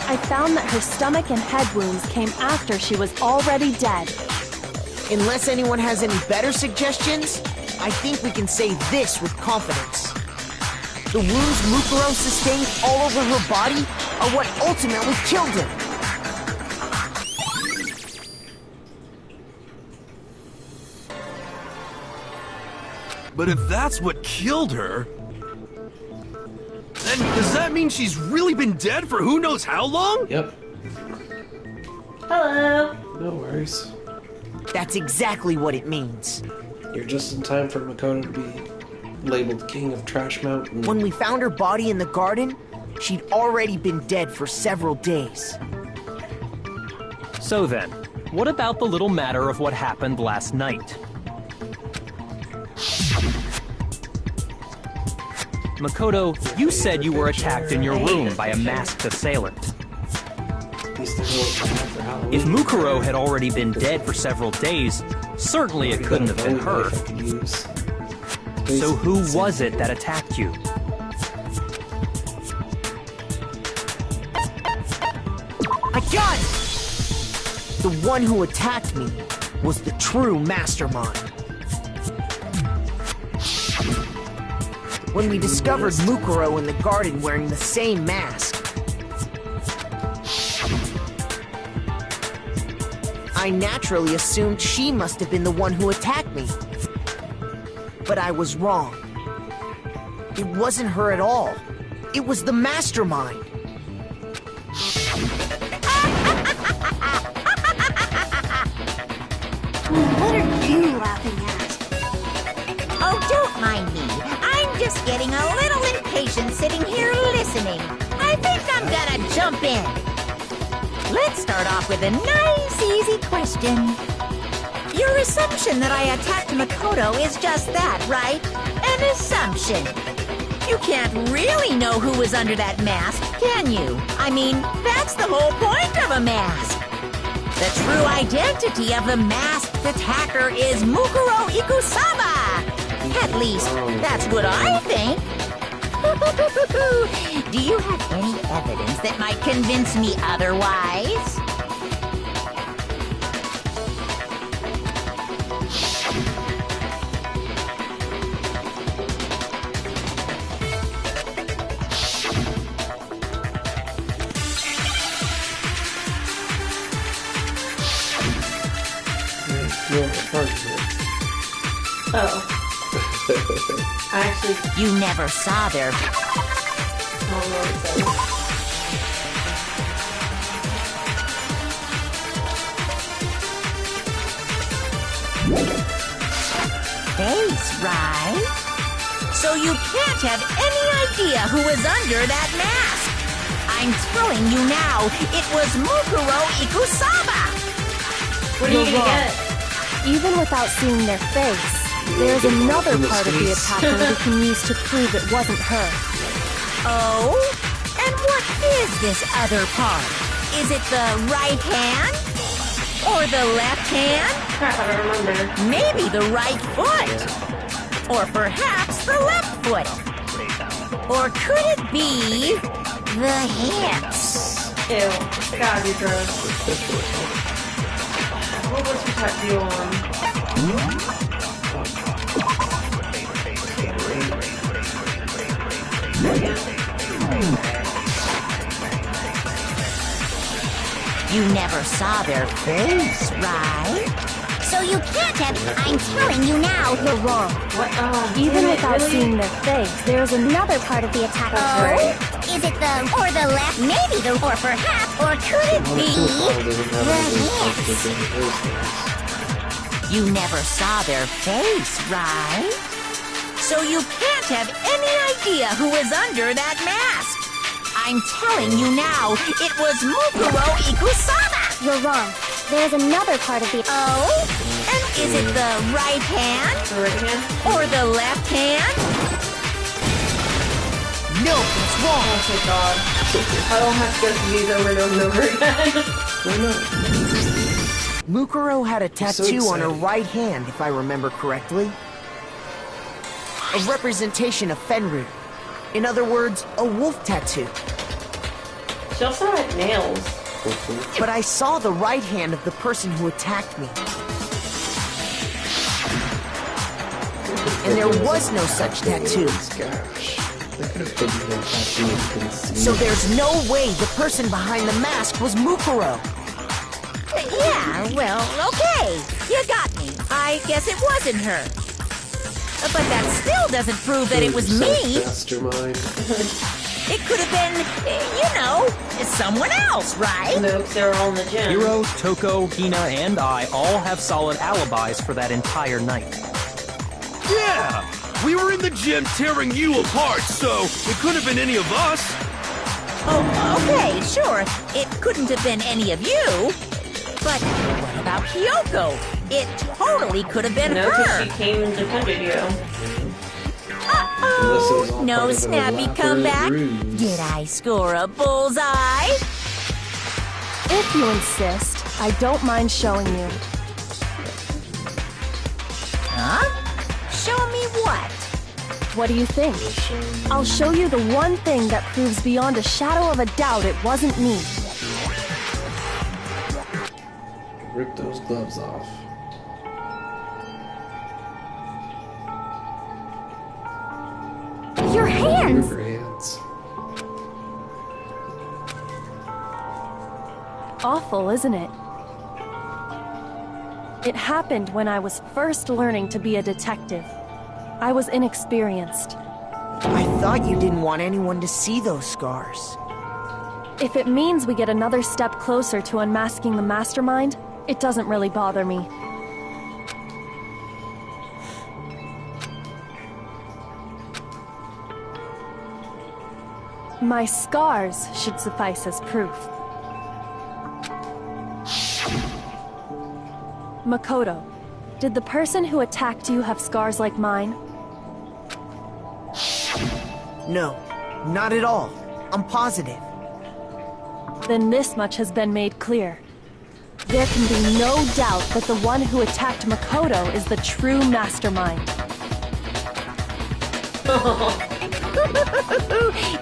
I found that her stomach and head wounds came after she was already dead. Unless anyone has any better suggestions, I think we can say this with confidence. The wounds Mukuro sustained all over her body are what ultimately killed her. But if that's what killed her, then does that mean she's really been dead for who knows how long? Yep, Hello. no worries. That's exactly what it means. You're just in time for Makoto to be labeled King of Trash Mountain. When we found her body in the garden, she'd already been dead for several days. So then, what about the little matter of what happened last night? Makoto, you said you were attacked in your room by a masked assailant. Used to go back for Halloween. If Mukuro had already been dead for several days, certainly it couldn't have been her. So who was it that attacked you? I got it! The one who attacked me was the true mastermind. When we discovered Mukuro in the garden wearing the same mask, I naturally assumed she must have been the one who attacked me. But I was wrong. It wasn't her at all. It was the mastermind. What are you laughing at? Oh, don't mind me. I'm just getting a little impatient sitting here listening. I think I'm gonna jump in. Let's start off with a nice, easy question. Your assumption that I attacked Makoto is just that, right? An assumption. You can't really know who was under that mask, can you? I mean, that's the whole point of a mask. The true identity of the masked attacker is Mukuro Ikusaba. At least, that's what I think. Do you have any evidence that might convince me otherwise? Oh. Actually, you never saw their... face, right? So you can't have any idea who was under that mask. I'm telling you now, it was Mukuro Ikusaba. What are you gonna get? Even without seeing their face, there's another part of the attacker we can use to prove it wasn't her. Oh? And what is this other part? Is it the right hand? Or the left hand? Crap, I don't remember. Maybe the right foot. Or perhaps the left foot. Or could it be the hips? Ew, it's gotta be gross. What was her tattoo on? You never saw their face, right? So you can't have... I'm telling you now. You're wrong. What? Oh, Even without really? seeing their face, there's another part of the attacker. Oh? Is it the... or the left? Maybe the... or perhaps... or could it be... the hips? You never saw their face, right? So you can't have any idea who was under that mask. I'm telling you now, it was Mukuro Ikusaba. You're wrong. There's another part of the... Oh? And is it the right hand? The right hand? Or the left hand? No, it's wrong. Oh my god. I don't have to go through these over and over and over again. Why not? Mukuro had a so tattoo on her excited. right hand, if I remember correctly. A representation of Fenrir. In other words, a wolf tattoo. She also had nails. But I saw the right hand of the person who attacked me. And there was no such tattoo. Gosh. They could have hidden their tattoo and couldn't see. So there's no way the person behind the mask was Mukuro. Yeah, well, okay. You got me. I guess it wasn't her. But that still doesn't prove that it was me. Mastermind. It could have been, you know, someone else, right? Nope, they were all in the gym. Hiro, Toko, Hina, and I all have solid alibis for that entire night. Yeah! We were in the gym tearing you apart, so it couldn't have been any of us. Oh, okay, sure. It couldn't have been any of you. But what about Kyoko? It totally could have been No, her. because she came and defended you. Unless it was all No part of an snappy elaborate comeback. ruse. Did I score a bullseye? If you insist, I don't mind showing you. Huh? Show me what? What do you think? I'll show you the one thing that proves beyond a shadow of a doubt it wasn't me. Rip those gloves off. Your hands! Your hands. Awful, isn't it? It happened when I was first learning to be a detective. I was inexperienced. I thought you didn't want anyone to see those scars. If it means we get another step closer to unmasking the mastermind, it doesn't really bother me. My scars should suffice as proof. Makoto, did the person who attacked you have scars like mine? No, not at all. I'm positive. Then this much has been made clear. There can be no doubt that the one who attacked Makoto is the true mastermind.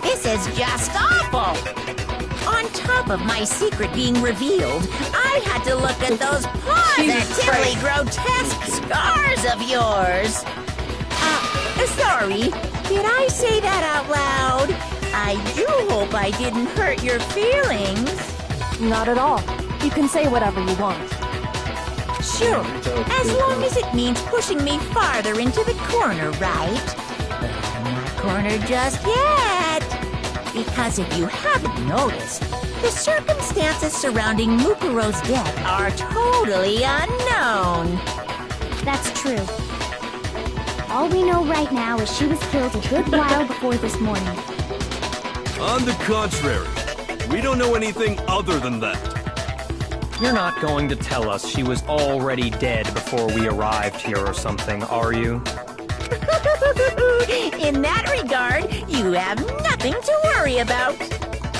This is just awful! On top of my secret being revealed, I had to look at those positively grotesque scars of yours. Sorry, did I say that out loud? I do hope I didn't hurt your feelings. Not at all. You can say whatever you want. Sure, as long as it means pushing me farther into the corner, right? But I'm not cornered just yet. Because if you haven't noticed, the circumstances surrounding Mukuro's death are totally unknown. That's true. All we know right now is she was killed a good while before this morning. On the contrary, we don't know anything other than that. You're not going to tell us she was already dead before we arrived here or something, are you? In that regard, you have nothing to worry about.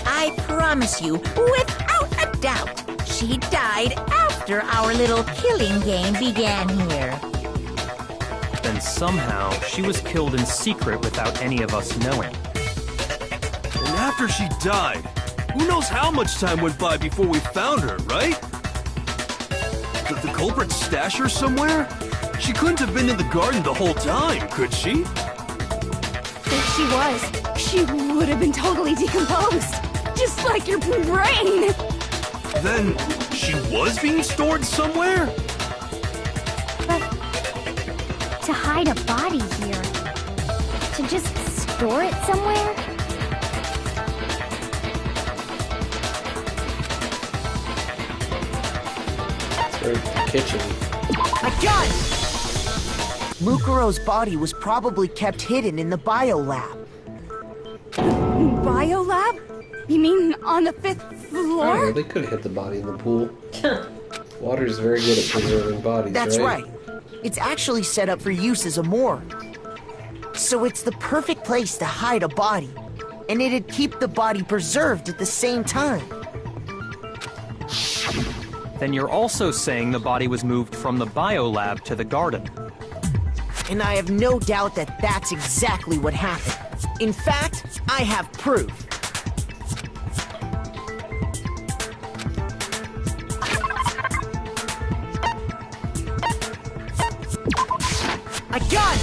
I promise you, without a doubt, she died after our little killing game began here. Then somehow she was killed in secret without any of us knowing. And after she died, who knows how much time went by before we found her, right? Did the culprit stash her somewhere? She couldn't have been in the garden the whole time, could she? If she was, she would have been totally decomposed. Just like your brain. Then, she was being stored somewhere? But to hide a body here, to just store it somewhere? It's right in the kitchen. A gun! Mukuro's body was probably kept hidden in the biolab. Biolab? You mean on the 5th I floor? don't know, they could have hit the body in the pool. Water's very good at preserving bodies, That's right? right. It's actually set up for use as a morgue. So it's the perfect place to hide a body. And it'd keep the body preserved at the same time. Then you're also saying the body was moved from the biolab to the garden. And I have no doubt that that's exactly what happened. In fact, I have proof. A gun!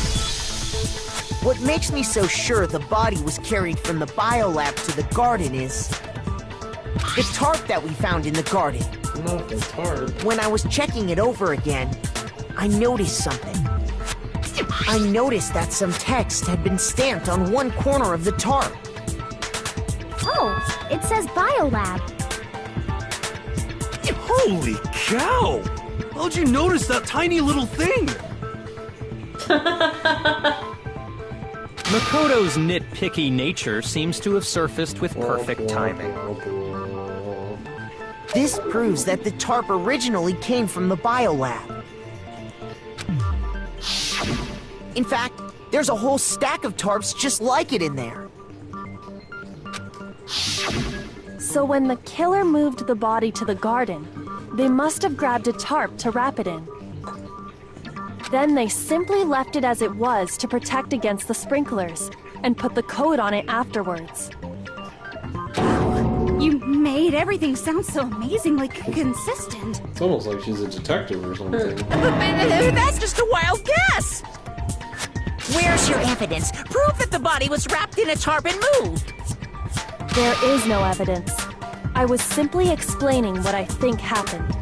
What makes me so sure the body was carried from the biolab to the garden is the tarp that we found in the garden. Not the tarp. When I was checking it over again, I noticed something. I noticed that some text had been stamped on one corner of the tarp. Oh, it says Biolab. Holy cow! How'd you notice that tiny little thing? Makoto's nitpicky nature seems to have surfaced with perfect timing. This proves that the tarp originally came from the biolab. In fact, there's a whole stack of tarps just like it in there. So when the killer moved the body to the garden, they must have grabbed a tarp to wrap it in. Then they simply left it as it was to protect against the sprinklers, and put the coat on it afterwards. You made everything sound so amazingly consistent. It's almost like she's a detective or something. That's just a wild guess! Where's your evidence? Prove that the body was wrapped in a tarp and moved! There is no evidence. I was simply explaining what I think happened.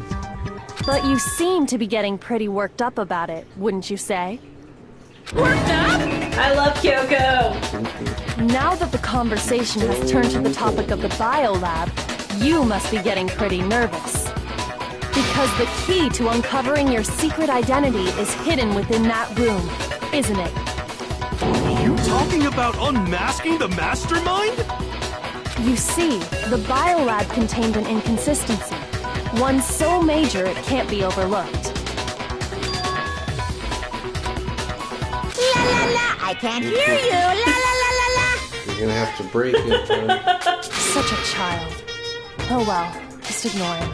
But you seem to be getting pretty worked up about it, wouldn't you say? Worked up? I love Kyoko. Now that the conversation has turned to the topic of the biolab, you must be getting pretty nervous. Because the key to uncovering your secret identity is hidden within that room, isn't it? Are you talking about unmasking the mastermind? You see, the biolab contained an inconsistency. One so major it can't be overlooked. La la la, I can't hear you. La la la la la. You're gonna have to break it, man. Such a child. Oh well, just ignore him.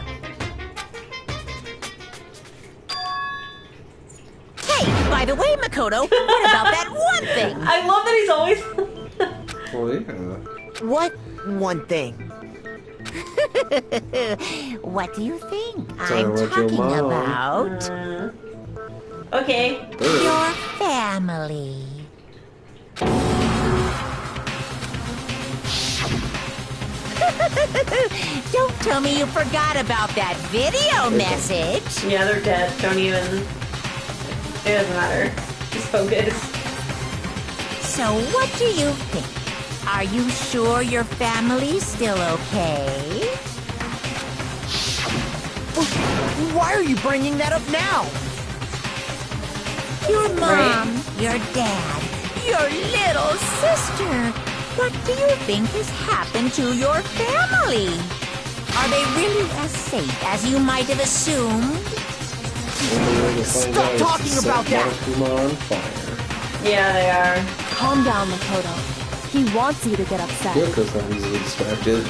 Hey, by the way, Makoto, what about that one thing? I love that he's always. Well, yeah. What one thing? What do you think Sorry, I'm what your talking mom? about? Okay. Your family. Don't tell me you forgot about that video message. Yeah, they're dead. Don't even. It doesn't matter. Just focus. So what do you think? Are you sure your family's still okay? Why are you bringing that up now? Your mom, your dad, your little sister. What do you think has happened to your family? Are they really as safe as you might have assumed? Stop talking about that! Kuma on fire. Yeah, they are. Calm down, Makoto. He wants you to get upset. Yoko's not easily distracted.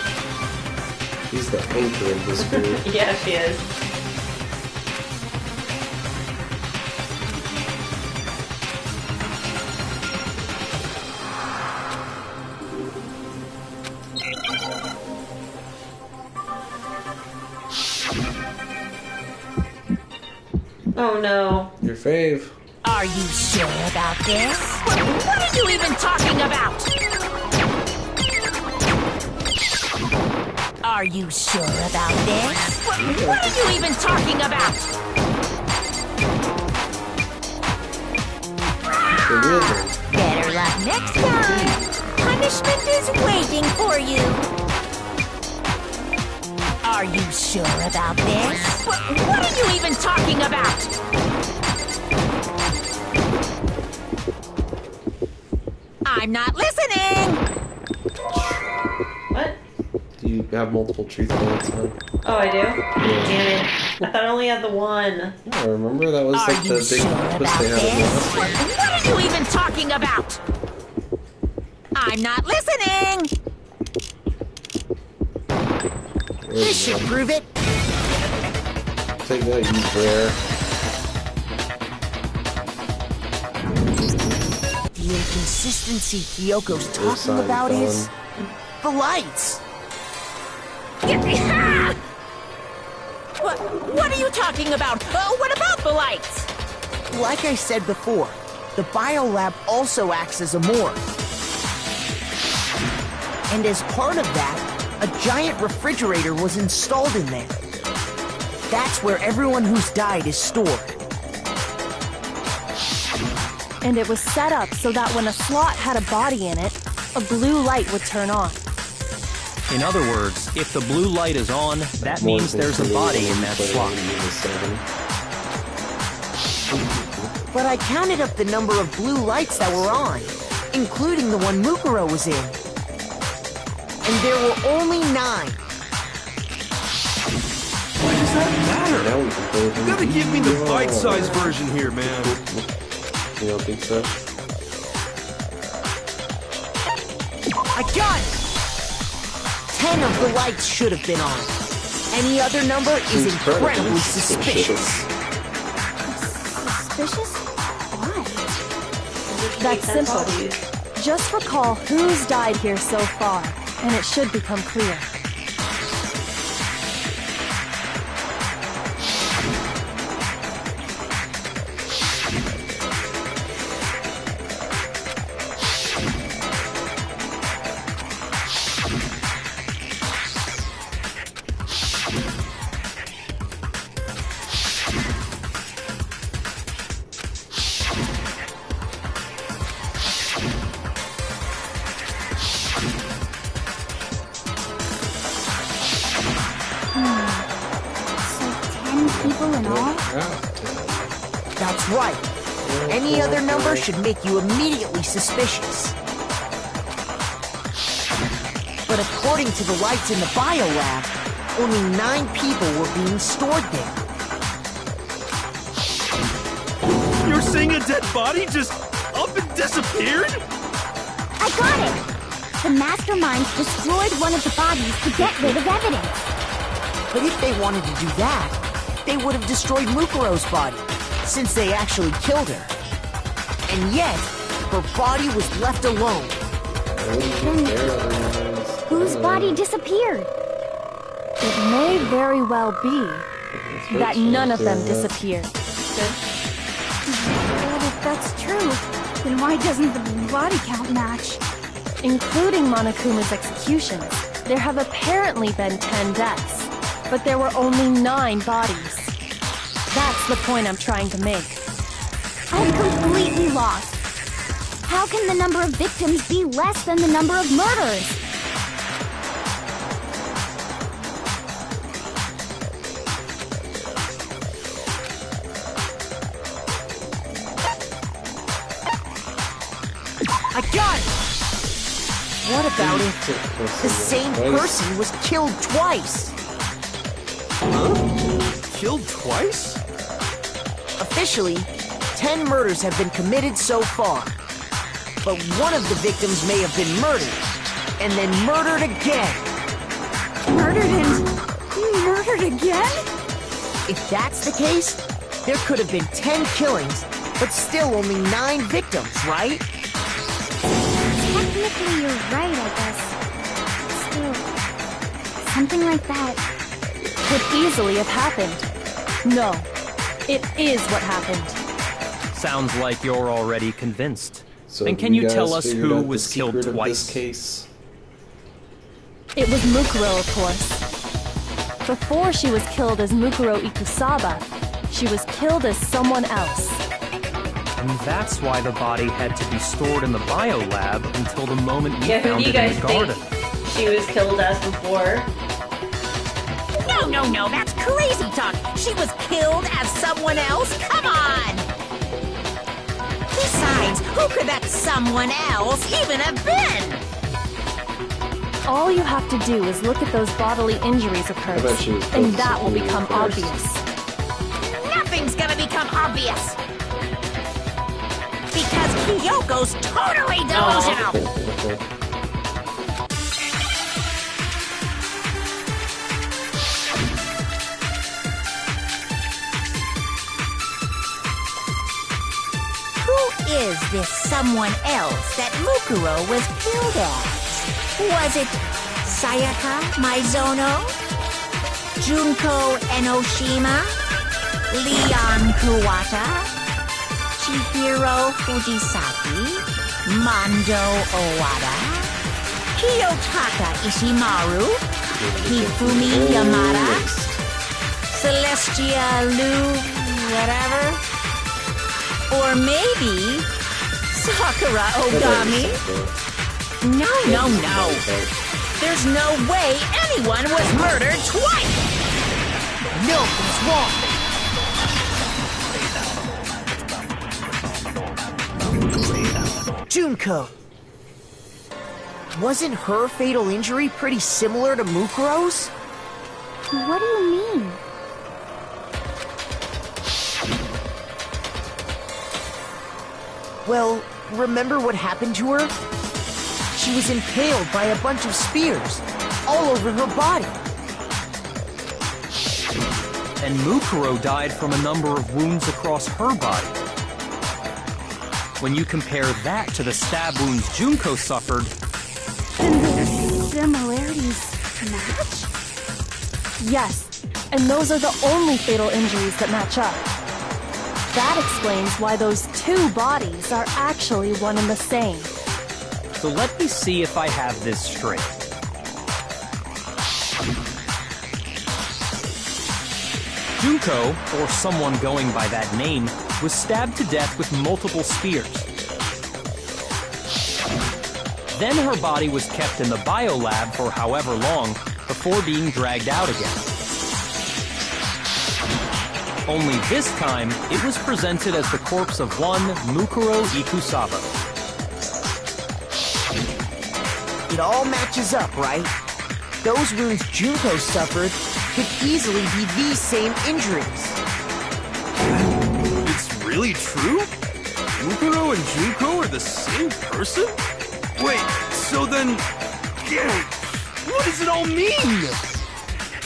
He's the anchor of this group. Yeah, she is. Oh no. Your fave. Are you sure about this? What are you even talking about? Are you sure about this? What are you even talking about? The real thing. Better luck next time. Punishment is waiting for you. Are you sure about this? What are you even talking about? I'm not listening! What? Do you have multiple truth bullets, huh? Oh, I do? Damn it. I thought I only had the one. Yeah, remember that was like the big twist they had in the last one. What are you even talking about? I'm not listening! This should prove it. Take that, you bear. The inconsistency Kyoko's talking about is the lights. What are you talking about? What about the lights? Like I said before, the biolab also acts as a morgue. And as part of that, a giant refrigerator was installed in there. That's where everyone who's died is stored. And it was set up so that when a slot had a body in it, a blue light would turn on. In other words, if the blue light is on, that means there's a body in that slot. But I counted up the number of blue lights that were on, including the one Mukuro was in. And there were only 9. Why does that matter? You gotta give me the bite-sized version here, man. You don't think so? I got it! 10 of the lights should have been on. Any other number is incredibly suspicious. Suspicious? Why? That's simple. Just recall who's died here so far, and it should become clear. People in all? That's right. Any other number should make you immediately suspicious. But according to the lights in the biolab, only 9 people were being stored there. You're saying a dead body just up and disappeared? I got it! the masterminds destroyed one of the bodies to get rid of evidence. But if they wanted to do that, they would have destroyed Mukuro's body, since they actually killed her. And yet, her body was left alone. Whose body disappeared? It may very well be that none of them disappeared. Well, if that's true, then why doesn't the body count match? Including Monokuma's executions, there have apparently been 10 deaths, but there were only 9 bodies. That's the point I'm trying to make. I'm completely lost. How can the number of victims be less than the number of murders? I got it! What about if the same person was killed twice? Killed twice? Officially, 10 murders have been committed so far. But one of the victims may have been murdered, and then murdered again. Murdered and murdered again? If that's the case, there could have been 10 killings, but still only 9 victims, right? Technically, you're right, I guess. Still, something like that Could easily have happened. No, it is what happened. Sounds like you're already convinced. So then can you guys tell us figured who out the was killed secret of twice? this case? It was Mukuro, of course. Before she was killed as Mukuro Ikusaba, she was killed as someone else. And that's why the body had to be stored in the biolab until the moment we Yeah, who found do you it in guys the think garden. she was killed as before? No, that's crazy talk. She was killed as someone else? Come on! Besides, who could that someone else even have been? All you have to do is look at those bodily injuries of hers, bet she was and killed that will secretly become first. obvious. Nothing's gonna become obvious. Because Kyoko's totally delusional. Who is this someone else that Mukuro was killed as? Was it Sayaka Maizono? Junko Enoshima? Leon Kuwata? Chihiro Fujisaki? Mondo Owada? Kiyotaka Ishimaru? Hifumi Yamada? Celestia Lu... whatever? Or maybe Sakura Ogami? No. There's no way anyone was murdered twice! No, he's wrong. Junko. Wasn't her fatal injury pretty similar to Mukuro's? What do you mean? Well, remember what happened to her? She was impaled by a bunch of spears, all over her body. And Mukuro died from a number of wounds across her body. When you compare that to the stab wounds Junko suffered, The similarities match? Yes, and those are the only fatal injuries that match up. That explains why those 2 bodies are actually one and the same. so let me see if I have this straight. Junko, or someone going by that name, was stabbed to death with multiple spears. Then her body was kept in the biolab for however long before being dragged out again. Only this time, it was presented as the corpse of one Mukuro Ikusaba. It all matches up, right? Those wounds Junko suffered could easily be these same injuries. It's really true? Mukuro and Junko are the same person? Wait, So then... what does it all mean?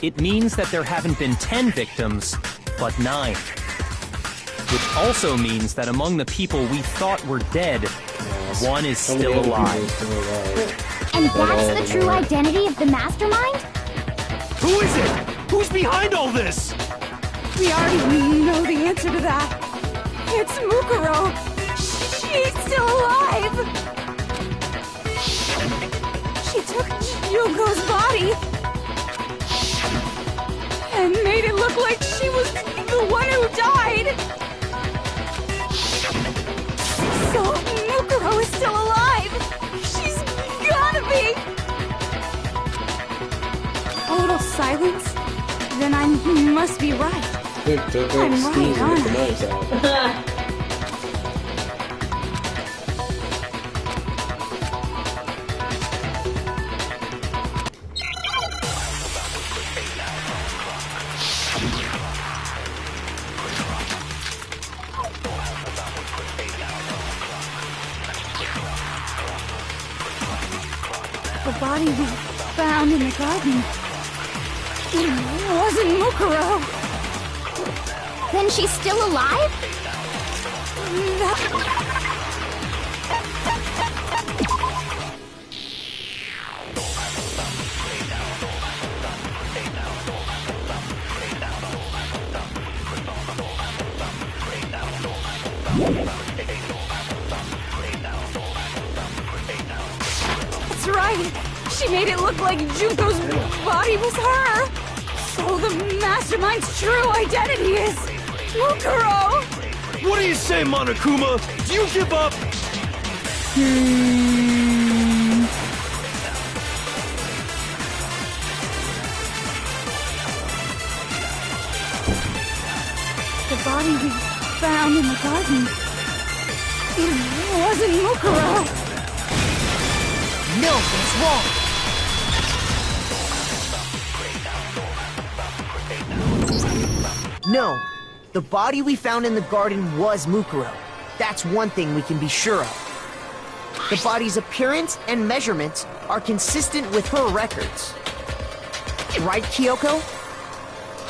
It means that there haven't been 10 victims, but 9. Which also means that among the people we thought were dead, one is still alive. And that's the true identity of the mastermind? Who is it? Who's behind all this? We already know the answer to that. It's Mukuro. She's still alive. She took Junko's body and made it look like she was the one who died. So Mukuro is still alive. She's gotta be. Total silence? Then I must be right. I'm right, aren't I? The body we found in the garden. It wasn't Mukuro. Then she's still alive? That's right. She made it look like Junko's body was her. So the mastermind's true identity is Mukuro. What do you say, Monokuma? Do you give up? The body we found in the garden. It wasn't Mukuro. No, that's wrong. No, the body we found in the garden was Mukuro. That's one thing we can be sure of. The body's appearance and measurements are consistent with her records. Right, Kyoko?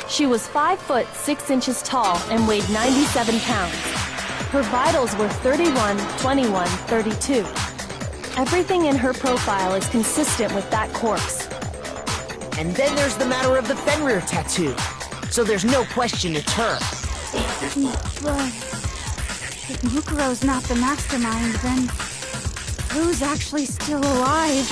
She was 5 foot 6 inches tall and weighed 97 pounds. Her vitals were 31, 21, 32. Everything in her profile is consistent with that corpse. And then there's the matter of the Fenrir tattoo. So there's no question it's her. But if Mukuro's not the mastermind, then who's actually still alive?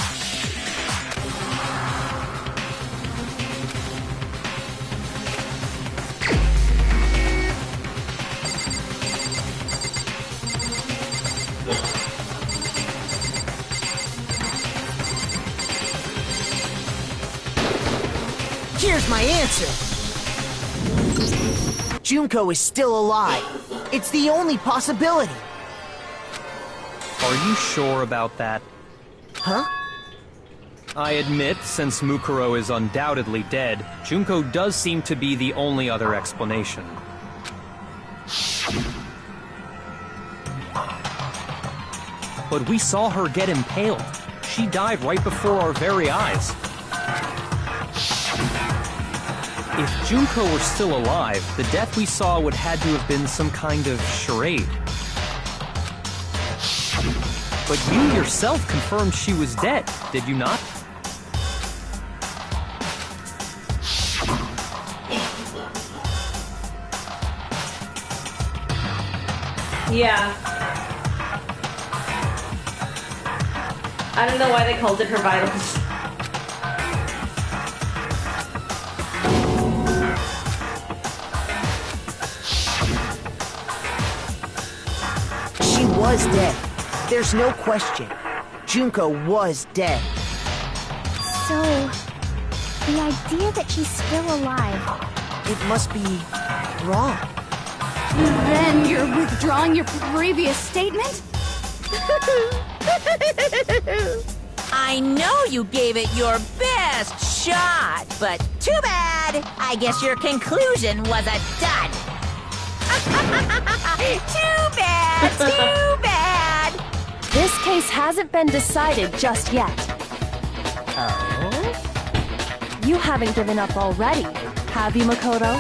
Here's my answer. Junko is still alive. It's the only possibility. Are you sure about that? Huh? I admit, since Mukuro is undoubtedly dead, Junko does seem to be the only other explanation. But we saw her get impaled. She died right before our very eyes. If Junko were still alive, the death we saw would had to have been some kind of charade. But you yourself confirmed she was dead, did you not? Yeah. I don't know why they called it her vitals. She was dead. There's no question. Junko was dead. So, the idea that she's still alive... It must be wrong. Then you're withdrawing your previous statement? I know you gave it your best shot, but too bad. I guess your conclusion was a dud. Too bad, too bad. This case hasn't been decided just yet. Oh? You haven't given up already, have you, Makoto?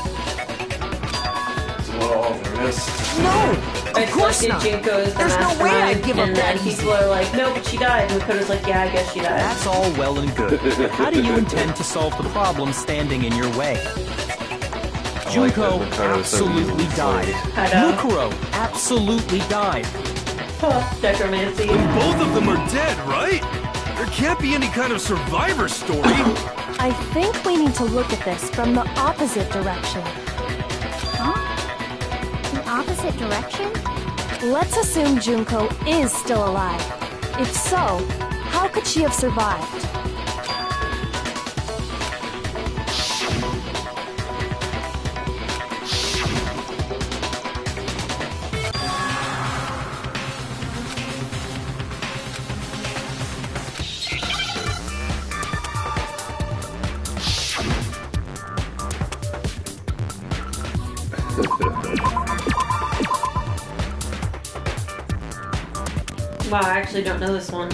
Oh, there is. No! I Of course selected not! Junko as the There's no way mastermind, I'd give up and that then easy. people are like, no, but she died. And Makoto's like, yeah, I guess she died. That's all well and good. But how do you intend to solve the problem standing in your way? Junko that Makoto so absolutely easily died. I know. Mukuro absolutely died. Necromancy. Both of them are dead, right? There can't be any kind of survivor story. I think we need to look at this from the opposite direction. Huh? The opposite direction? Let's assume Junko is still alive. If so, how could she have survived? Wow, I actually don't know this one.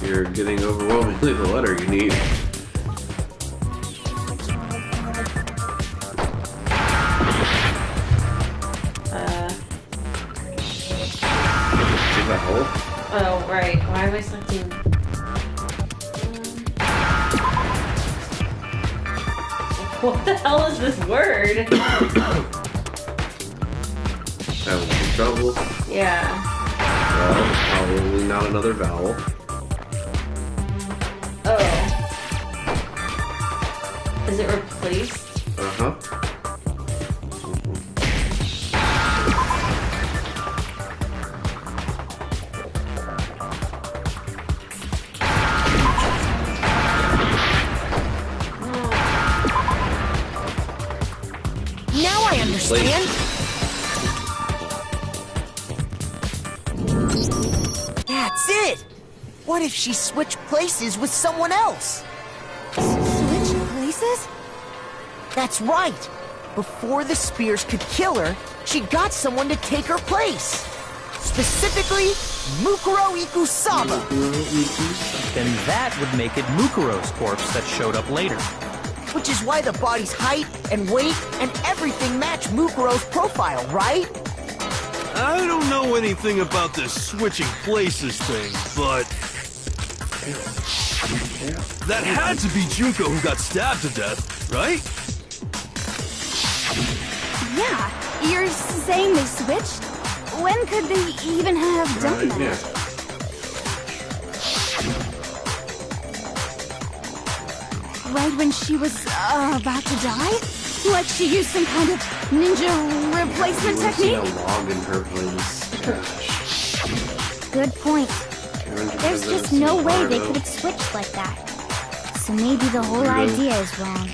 You're getting overwhelmingly the letter you need. See that hole? Oh, right. Why am I selecting? What the hell is this word? Having some trouble? Yeah. Well, probably not another vowel. Oh. Is it replaced? Uh-huh. Now I understand! That's it! What if she switched places with someone else? Switch places? That's right! Before the spears could kill her, she got someone to take her place! Specifically, Mukuro Ikusaba! Then that would make it Mukuro's corpse that showed up later. Which is why the body's height and weight and everything match Mukuro's profile, right? I don't know anything about this switching places thing, but that had to be Junko who got stabbed to death, right? Yeah, you're saying they switched? When could they even have done that? Yeah. Right when she was about to die? Like she used some kind of ninja replacement You see a technique? log in her place. Gosh. Good point. There's just no way they could have switched like that. So maybe the whole idea is wrong.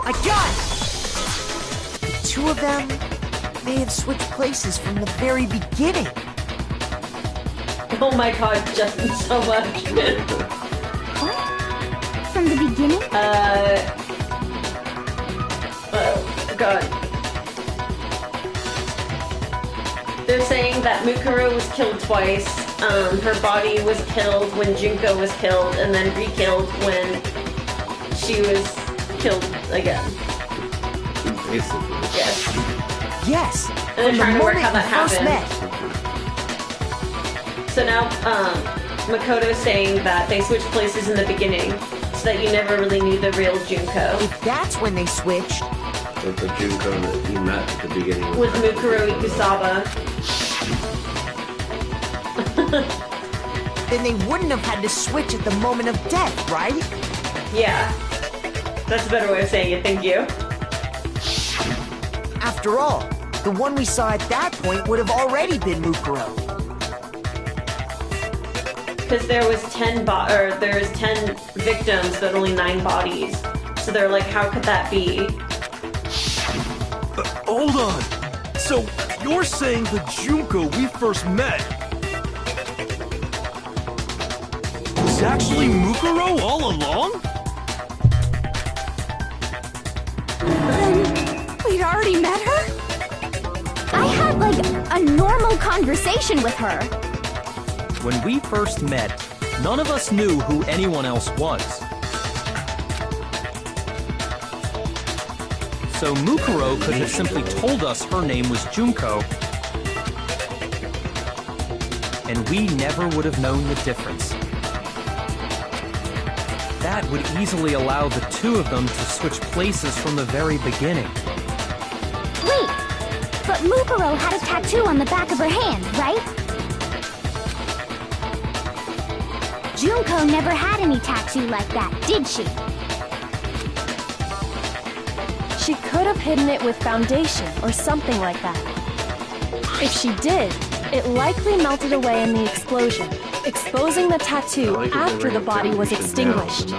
I got it! The two of them may have switched places from the very beginning. Oh my god, Justin, so much. What? From the beginning? Oh god. They're saying that Mukuro was killed twice. Her body was killed when Junko was killed, and then re-killed when she was killed again. Basically. Yes. Yes! And they're From the trying to work moment how that we first happened. met. So now, Makoto's saying that they switched places in the beginning, so that you never really knew the real Junko. If that's when they switched, So the Junko that you met at the beginning With Mukuro Ikusaba. then they wouldn't have had to switch at the moment of death, right? Yeah. That's a better way of saying it, thank you. After all, the one we saw at that point would have already been Mukuro. Because there was 10 victims, but only 9 bodies. So they're like, how could that be? Hold on. So you're saying the Junko we first met was actually Mukuro all along? Then we'd already met her? I had, like, a normal conversation with her. When we first met, none of us knew who anyone else was. So Mukuro could have simply told us her name was Junko, and we never would have known the difference. That would easily allow the two of them to switch places from the very beginning. Wait, but Mukuro had a tattoo on the back of her hand, right? Junko never had any tattoo like that, did she? She could have hidden it with foundation or something like that. If she did, it likely melted away in the explosion, exposing the tattoo after the body was extinguished.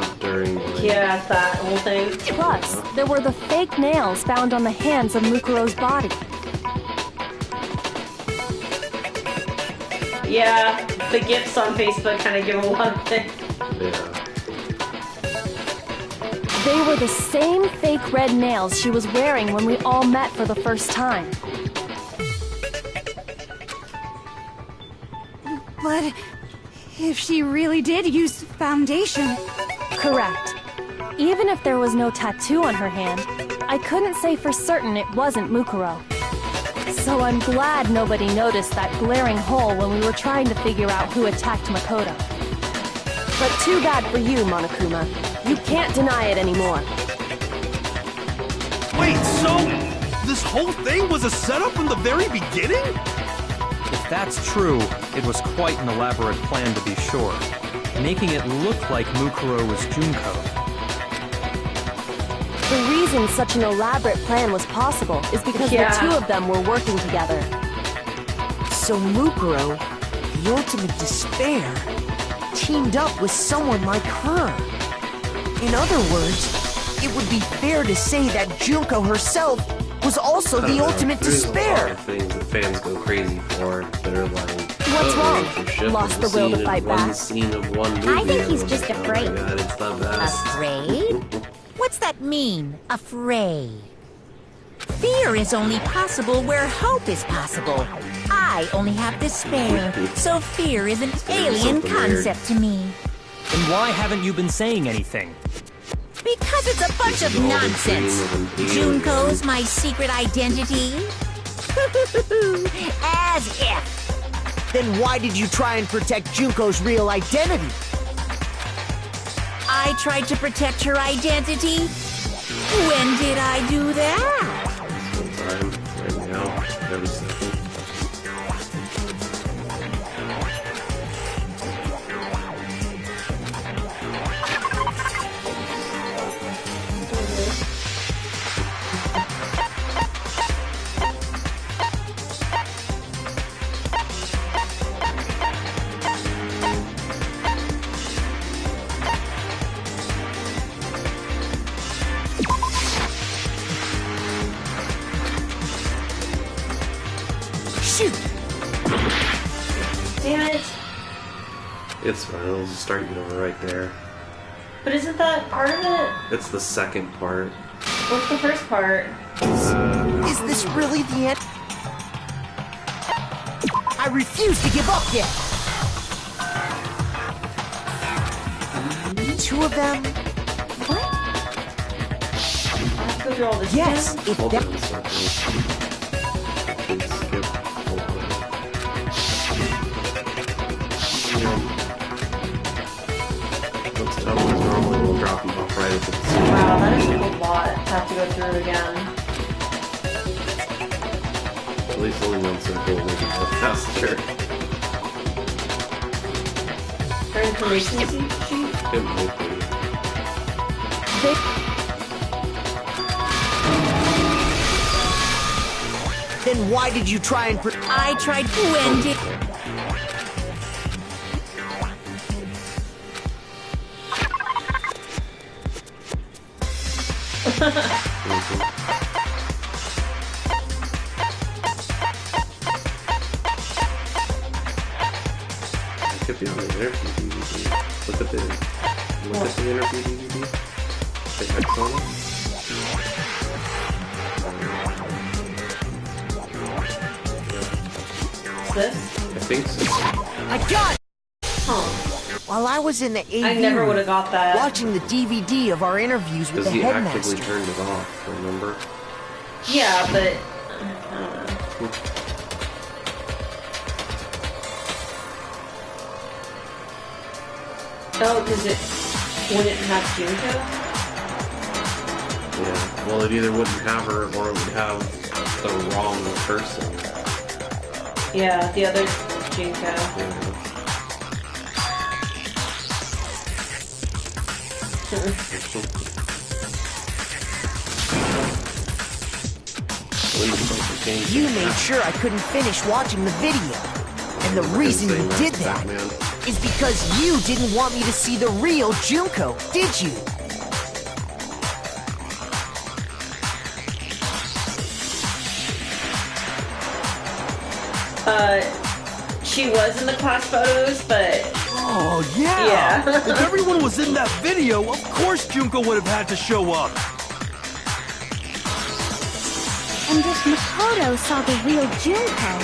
Yeah, that whole thing. Plus, there were the fake nails found on the hands of Mukuro's body. Yeah, the gifs on Facebook kind of give a lot of things. Yeah. They were the same fake red nails she was wearing when we all met for the first time. But if she really did use foundation... Correct. Even if there was no tattoo on her hand, I couldn't say for certain it wasn't Mukuro. So I'm glad nobody noticed that glaring hole when we were trying to figure out who attacked Makoto. But too bad for you, Monokuma. You can't deny it anymore. Wait, so this whole thing was a setup from the very beginning? If that's true, it was quite an elaborate plan to be sure, making it look like Mukuro was Junko. The reason such an elaborate plan was possible is because the two of them were working together. So Mukuro, the ultimate despair, teamed up with someone like her. In other words, it would be fair to say that Junko herself was also the ultimate despair. There's a lot of things that fans go crazy for that are like, What's wrong? Lost the will to fight back? Scene of one movie, I think he's just oh my afraid. God, it's the best. Afraid? What's that mean, afraid? Fear is only possible where hope is possible. I only have despair, so fear is an alien concept to me. Then why haven't you been saying anything? Because it's a bunch of nonsense. Junko's my secret identity? As if. Then why did you try and protect Junko's real identity? I tried to protect her identity? When did I do that? Sometime, right now, every second. Shoot! Damn it. It's fine, it'll just start you over right there. But isn't that part of it? It's the second part. What's the first part? Is this really the end? I refuse to give up yet! Two of them? What? Let's go through all this Yes, again? if Hold that... on a second. Please skip. Hold on. Let's tell them normally we'll drop them off right at the Wow, that is a lot to have to go through again. At least only one circle will make it go faster. Her information sheet? It might be. Then why did you try and... I tried when did... It could be on the interview DVD. Look at the interview DVD. The X on it. this? I think so. I got it! Huh. While I was in the AV I never room, would have got that. watching the DVD of our interviews with Because the he headmaster. actively turned it off, remember? Yeah, but I don't know. Oh, because it wouldn't have Junko? Yeah. Well, it either wouldn't have her or it would have the wrong person. Yeah, the other Junko. Yeah. You made sure I couldn't finish watching the video. And the reason you did that is because you didn't want me to see the real Junko, did you? She was in the class photos, but... Oh, yeah! Yeah. If everyone was in that video, of course Junko would have had to show up. And if Makoto saw the real Junko,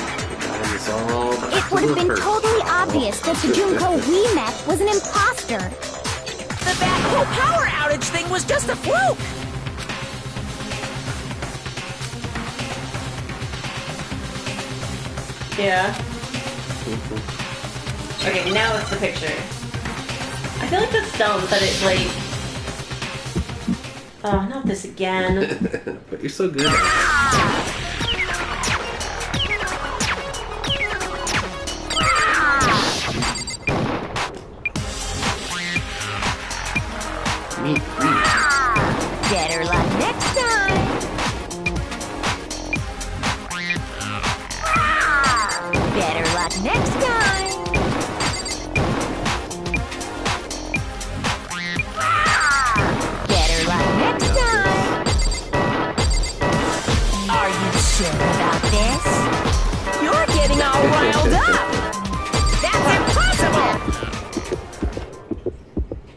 it would have been totally obvious that the Junko we met was an imposter. That whole power outage thing was just a fluke! Yeah. Okay, now it's the picture. I feel like that's dumb, but it's like... Oh, not this again. But you're so good at it. Better luck next time. Better luck next time. Better luck next time. Are you sure about this? You're getting all riled up! That's impossible!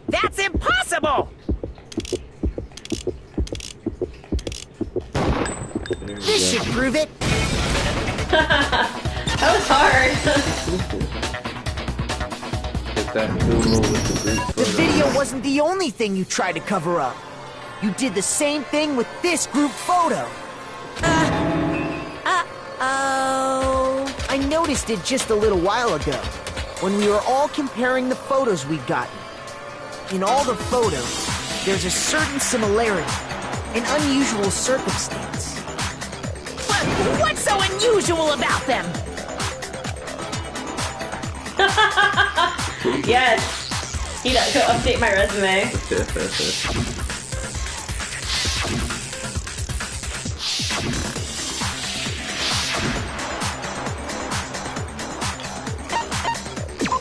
That's impossible! This should prove it. That was hard. Get that Kumo with the group The photos. video wasn't the only thing you tried to cover up. You did the same thing with this group photo. Oh. I noticed it just a little while ago, when we were all comparing the photos we'd gotten. In all the photos, there's a certain similarity, an unusual circumstance. What's so unusual about them? Yes. You gotta go update my resume.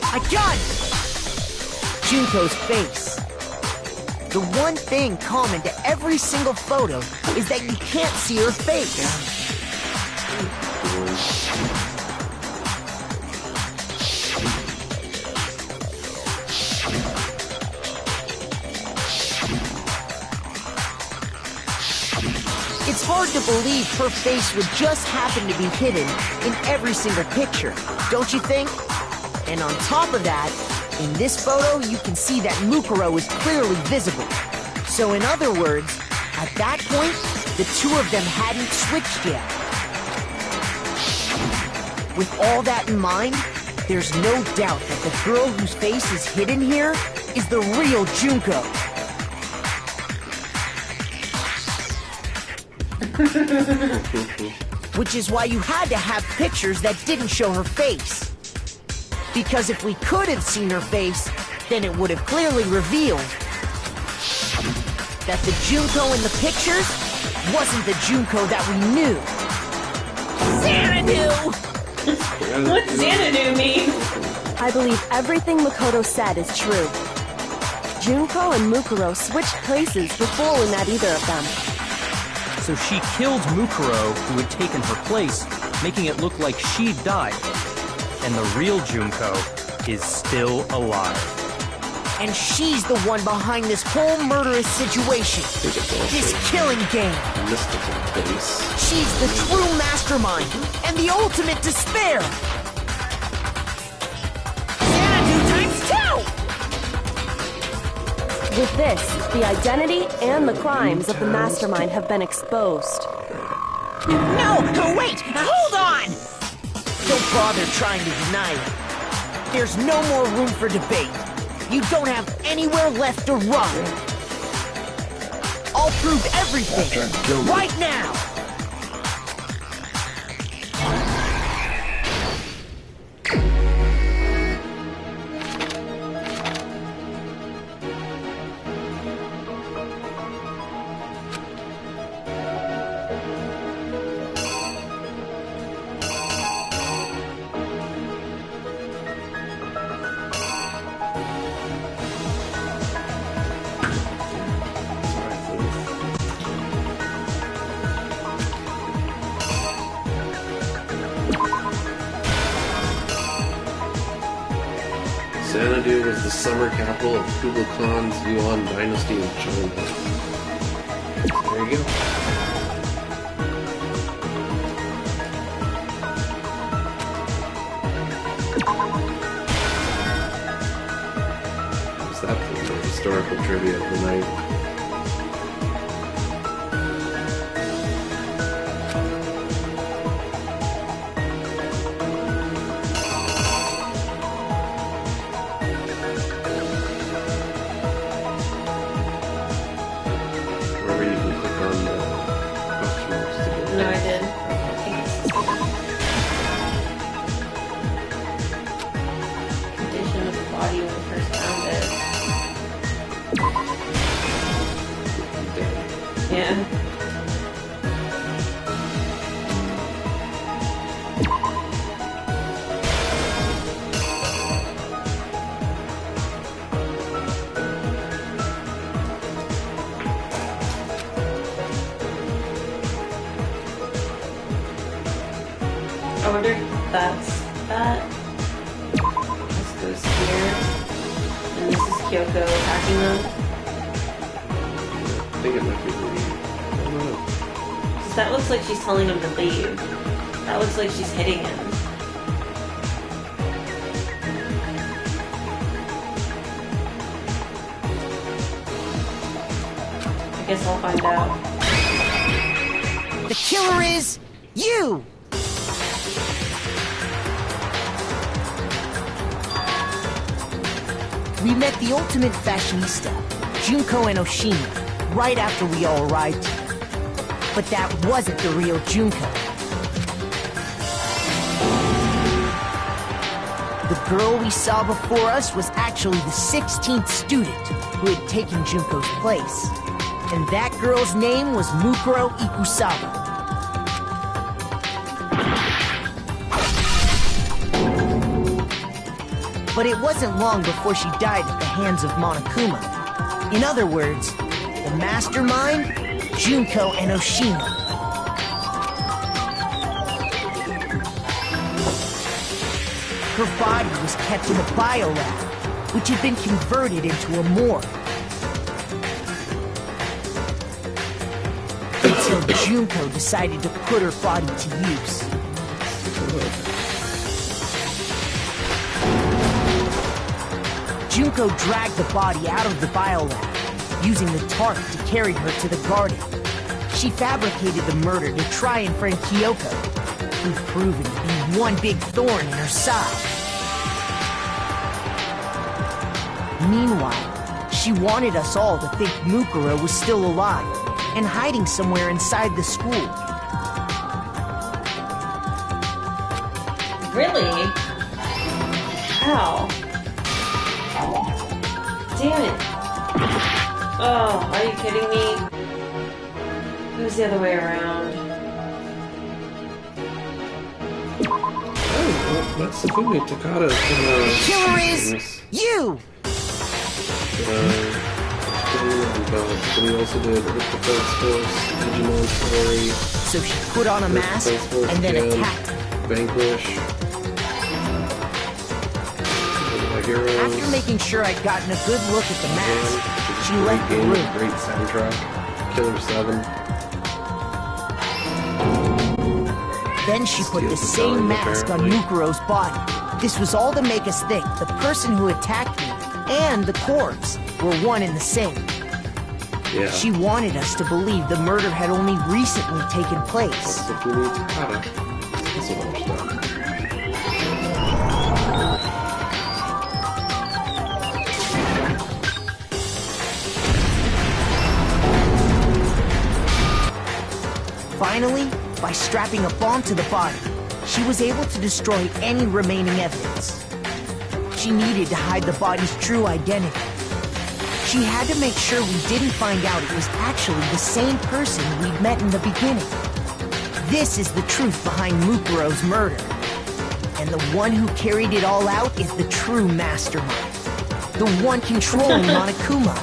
I got it! Junko's face. The one thing common to every single photo is that you can't see her face. It's hard to believe her face would just happen to be hidden in every single picture, don't you think? And on top of that, in this photo, you can see that Mukuro is clearly visible. So in other words, at that point, the two of them hadn't switched yet. With all that in mind, there's no doubt that the girl whose face is hidden here is the real Junko. Which is why you had to have pictures that didn't show her face. Because if we could have seen her face, then it would have clearly revealed that the Junko in the pictures wasn't the Junko that we knew. Xanadu! What's Xanadu mean? I believe everything Makoto said is true. Junko and Mukuro switched places before we met either of them. So she killed Mukuro, who had taken her place, making it look like she'd died. And the real Junko is still alive. And she's the one behind this whole murderous situation. This killing game. Mystical face. She's the true mastermind and the ultimate despair. With this, the identity and the crimes of the mastermind have been exposed. No! Wait! Hold on! Don't bother trying to deny it. There's no more room for debate. You don't have anywhere left to run. I'll prove everything right now! Xanadu was the summer capital of Kublai Khan's Yuan dynasty in China. There you go. What's that for the historical trivia of the night? No, I did. Condition of the body when first found it. Yeah. I wonder if that's that. This goes here. And this is Kyoko attacking them. I think it might be leave. I don't know. 'Cause that looks like she's telling him to leave. That looks like she's hitting him. I guess I'll find out. The killer is you! We met the ultimate fashionista, Junko and Oshima, right after we all arrived here. But that wasn't the real Junko. The girl we saw before us was actually the 16th student who had taken Junko's place. And that girl's name was Mukuro Ikusawa. But it wasn't long before she died at the hands of Monokuma. In other words, the mastermind, Junko and Oshima. Her body was kept in a biolab, which had been converted into a morgue. Until Junko decided to put her body to use. Junko dragged the body out of the biolab, using the tarp to carry her to the garden. She fabricated the murder to try and friend Kyoko, who'd proven to be one big thorn in her side. Meanwhile, she wanted us all to think Mukuro was still alive and hiding somewhere inside the school. Really? How? Damn it. Oh, are you kidding me? It was the other way around. Oh, well, that's the Fumi Takata. Killer is you! But we also did Earth Defense Force, Digimon Story. So she put on a mask and then attacked. Vanquish. Heroes. After making sure I'd gotten a good look at the mask, she left the game, room. Great soundtrack. Killer 7. Then she put the same mask on Mukuro's body. This was all to make us think the person who attacked me and the corpse were one and the same. Yeah. She wanted us to believe the murder had only recently taken place. That's what we need to cut. That's what I'm stuck. Finally, by strapping a bomb to the body, she was able to destroy any remaining evidence. She needed to hide the body's true identity. She had to make sure we didn't find out it was actually the same person we'd met in the beginning. This is the truth behind Mukuro's murder. And the one who carried it all out is the true mastermind. The one controlling Monokuma.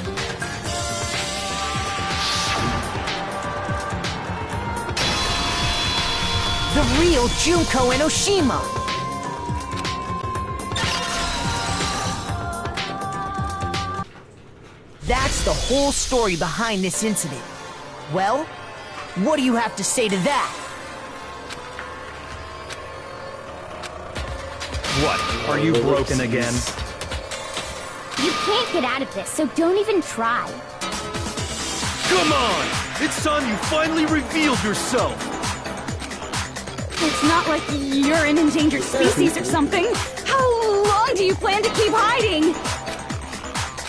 The real Junko Enoshima! That's the whole story behind this incident. Well, what do you have to say to that? What? Are you broken again? You can't get out of this, so don't even try. Come on! It's time you finally revealed yourself! It's not like you're an endangered species or something. How long do you plan to keep hiding?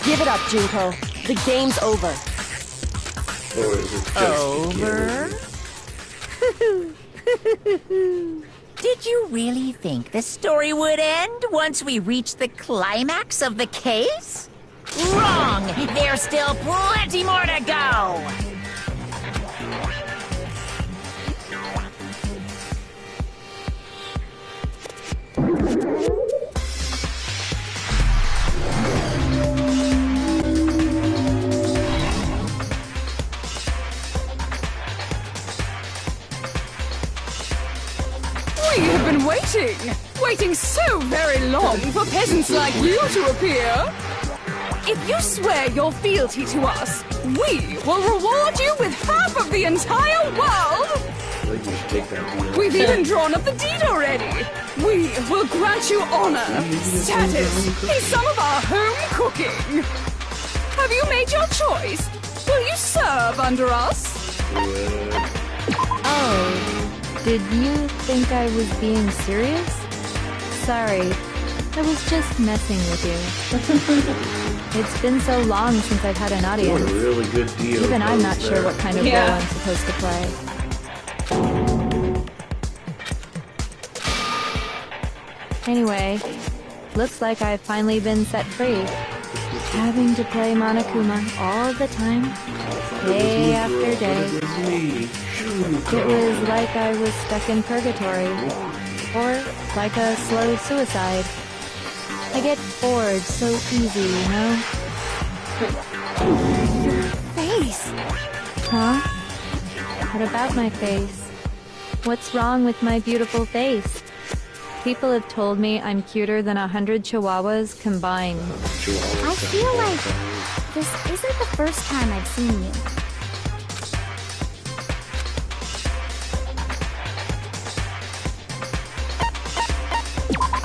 Give it up, Junko. The game's over. Or is it just Over? Did you really think the story would end once we reached the climax of the case? Wrong! There's still plenty more to go! We have been waiting so very long for peasants like you to appear. If you swear your fealty to us, we will reward you with half of the entire world. I think you should take that deal. We've even drawn up the deed already. We will grant you honor, status, and some of our home cooking. Have you made your choice? Will you serve under us? Oh, did you think I was being serious? Sorry, I was just messing with you. It's been so long since I've had an What audience. a really good deal. Even I'm not there. sure what kind of role I'm supposed to play. Anyway, looks like I've finally been set free. Having to play Monokuma all the time, day after day. It was like I was stuck in purgatory, or like a slow suicide. I get bored so easy, you know? Face! Huh? What about my face? What's wrong with my beautiful face? People have told me I'm cuter than 100 chihuahuas combined. I feel like this isn't the first time I've seen you.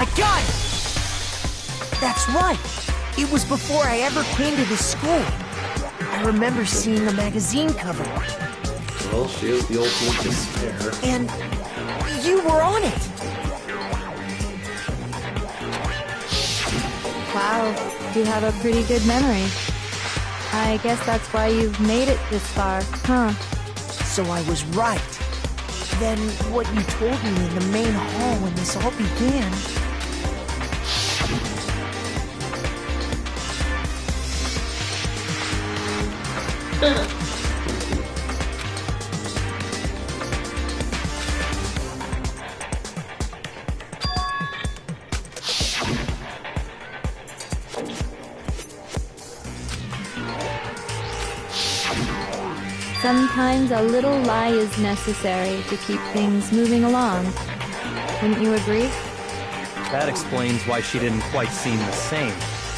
I got it! That's right! It was before I ever came to this school. I remember seeing a magazine cover. Well, she is the ultimate despair. And you were on it! Wow, you have a pretty good memory. I guess that's why you've made it this far, huh? So I was right. Then what you told me in the main hall when this all began... Sometimes a little lie is necessary to keep things moving along. Wouldn't you agree? That explains why she didn't quite seem the same.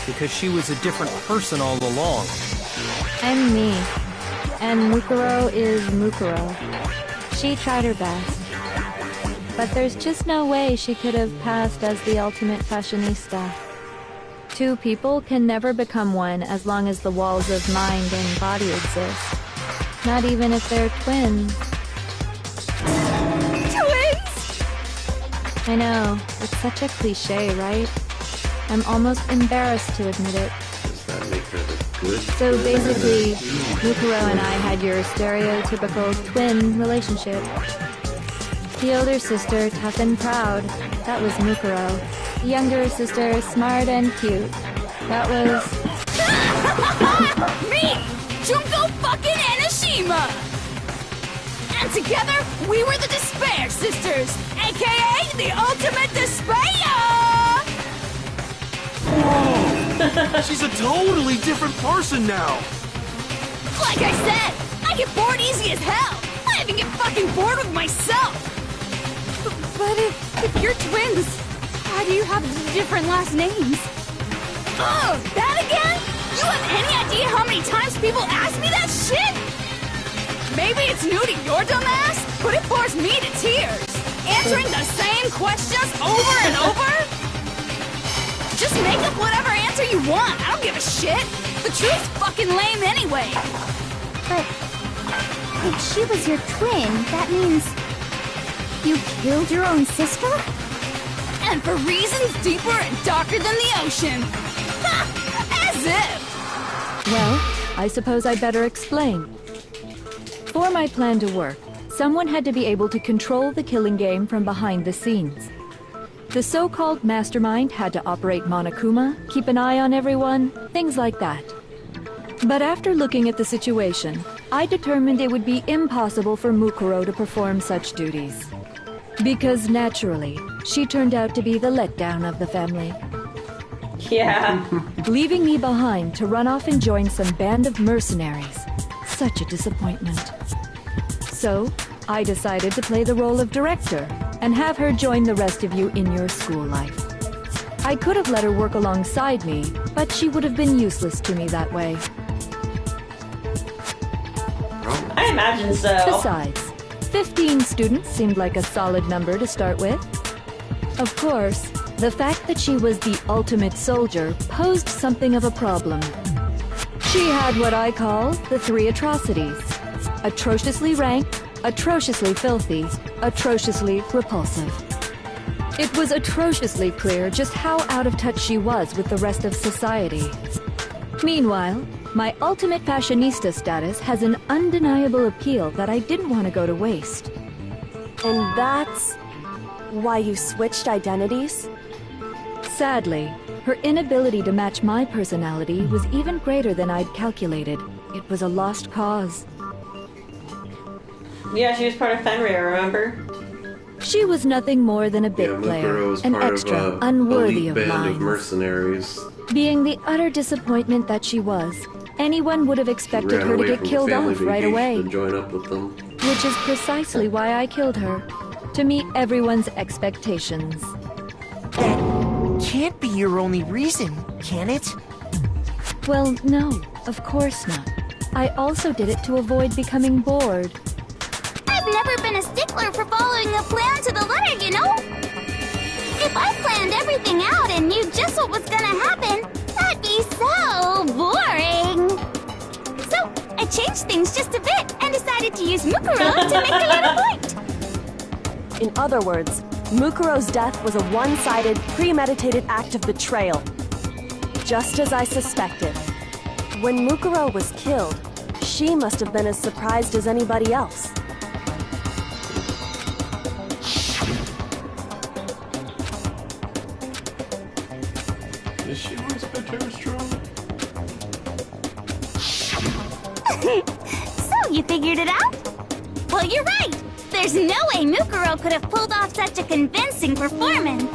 Because she was a different person all along. I'm me. And Mukuro is Mukuro. She tried her best. But there's just no way she could have passed as the ultimate fashionista. Two people can never become one as long as the walls of mind and body exist. Not even if they're twins. Twins? I know, it's such a cliche, right? I'm almost embarrassed to admit it. Does that make her the good? So basically, Mukuro and I had your stereotypical twin relationship. The older sister, tough and proud. That was Mukuro. The younger sister, smart and cute. That was... Me! Junko fucking Enoshima! And together, we were the Despair Sisters, aka the Ultimate Despair! Whoa! She's a totally different person now! Like I said, I get bored easy as hell! I even get fucking bored with myself! But if you're twins, why do you have different last names? Oh, that again? You have any idea how many times people ask me that shit? Maybe it's new to your dumb ass, but it bores me to tears. Answering the same questions over and over? Just make up whatever answer you want. I don't give a shit. The truth's fucking lame anyway. But if she was your twin, that means you killed your own sister? And for reasons deeper and darker than the ocean. Ha! As if! Well, I suppose I'd better explain. For my plan to work, someone had to be able to control the killing game from behind the scenes. The so-called mastermind had to operate Monokuma, keep an eye on everyone, things like that. But after looking at the situation, I determined it would be impossible for Mukuro to perform such duties. Because naturally, she turned out to be the letdown of the family. Yeah. Leaving me behind to run off and join some band of mercenaries. Such a disappointment. So, I decided to play the role of director and have her join the rest of you in your school life. I could have let her work alongside me, but she would have been useless to me that way. I imagine so. Besides, 15 students seemed like a solid number to start with. Of course, the fact that she was the ultimate soldier posed something of a problem. She had what I call the three atrocities. Atrociously ranked, atrociously filthy, atrociously repulsive. It was atrociously clear just how out of touch she was with the rest of society. Meanwhile, my ultimate fashionista status has an undeniable appeal that I didn't want to go to waste. And that's why you switched identities? Sadly, her inability to match my personality was even greater than I'd calculated. It was a lost cause. Yeah, she was part of Fenrir, remember? She was nothing more than a bit player, an extra, unworthy of band lines. of mercenaries. Being the utter disappointment that she was, anyone would have expected her to get killed off right away. To join up with them. Which is precisely why I killed her. To meet everyone's expectations. That can't be your only reason, can it? Well, no, of course not. I also did it to avoid becoming bored. I've never been a stickler for following a plan to the letter, you know? If I planned everything out and knew just what was gonna happen, that'd be so boring. So, I changed things just a bit and decided to use Mukuro to make another point. In other words, Mukuro's death was a one-sided, premeditated act of betrayal. Just as I suspected. When Mukuro was killed, she must have been as surprised as anybody else. Is she always been strong? So, you figured it out? Well, you're right. There's no way Mukuro could have pulled off such a convincing performance.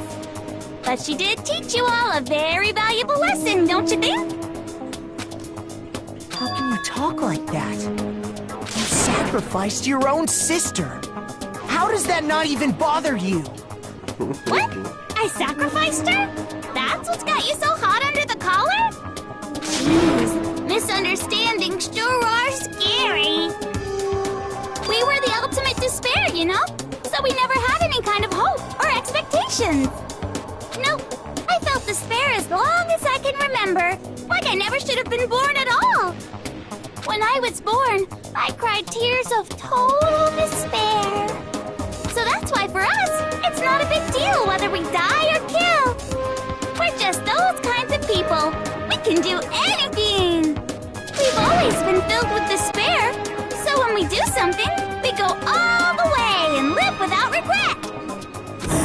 But she did teach you all a very valuable lesson, don't you think? How can you talk like that? You sacrificed your own sister. How does that not even bother you? What? I sacrificed her? That's what's got you so hot under the collar? Jeez, misunderstandings sure are scary. We were the ultimate despair, you know? So we never had any kind of hope or expectations. Nope, I felt despair as long as I can remember. Like I never should have been born at all. When I was born, I cried tears of total despair. So that's why for us, it's not a big deal whether we die or kill. We're just those kinds of people. We can do anything. We've always been filled with despair. So when we do something, we go all the way and live without regret.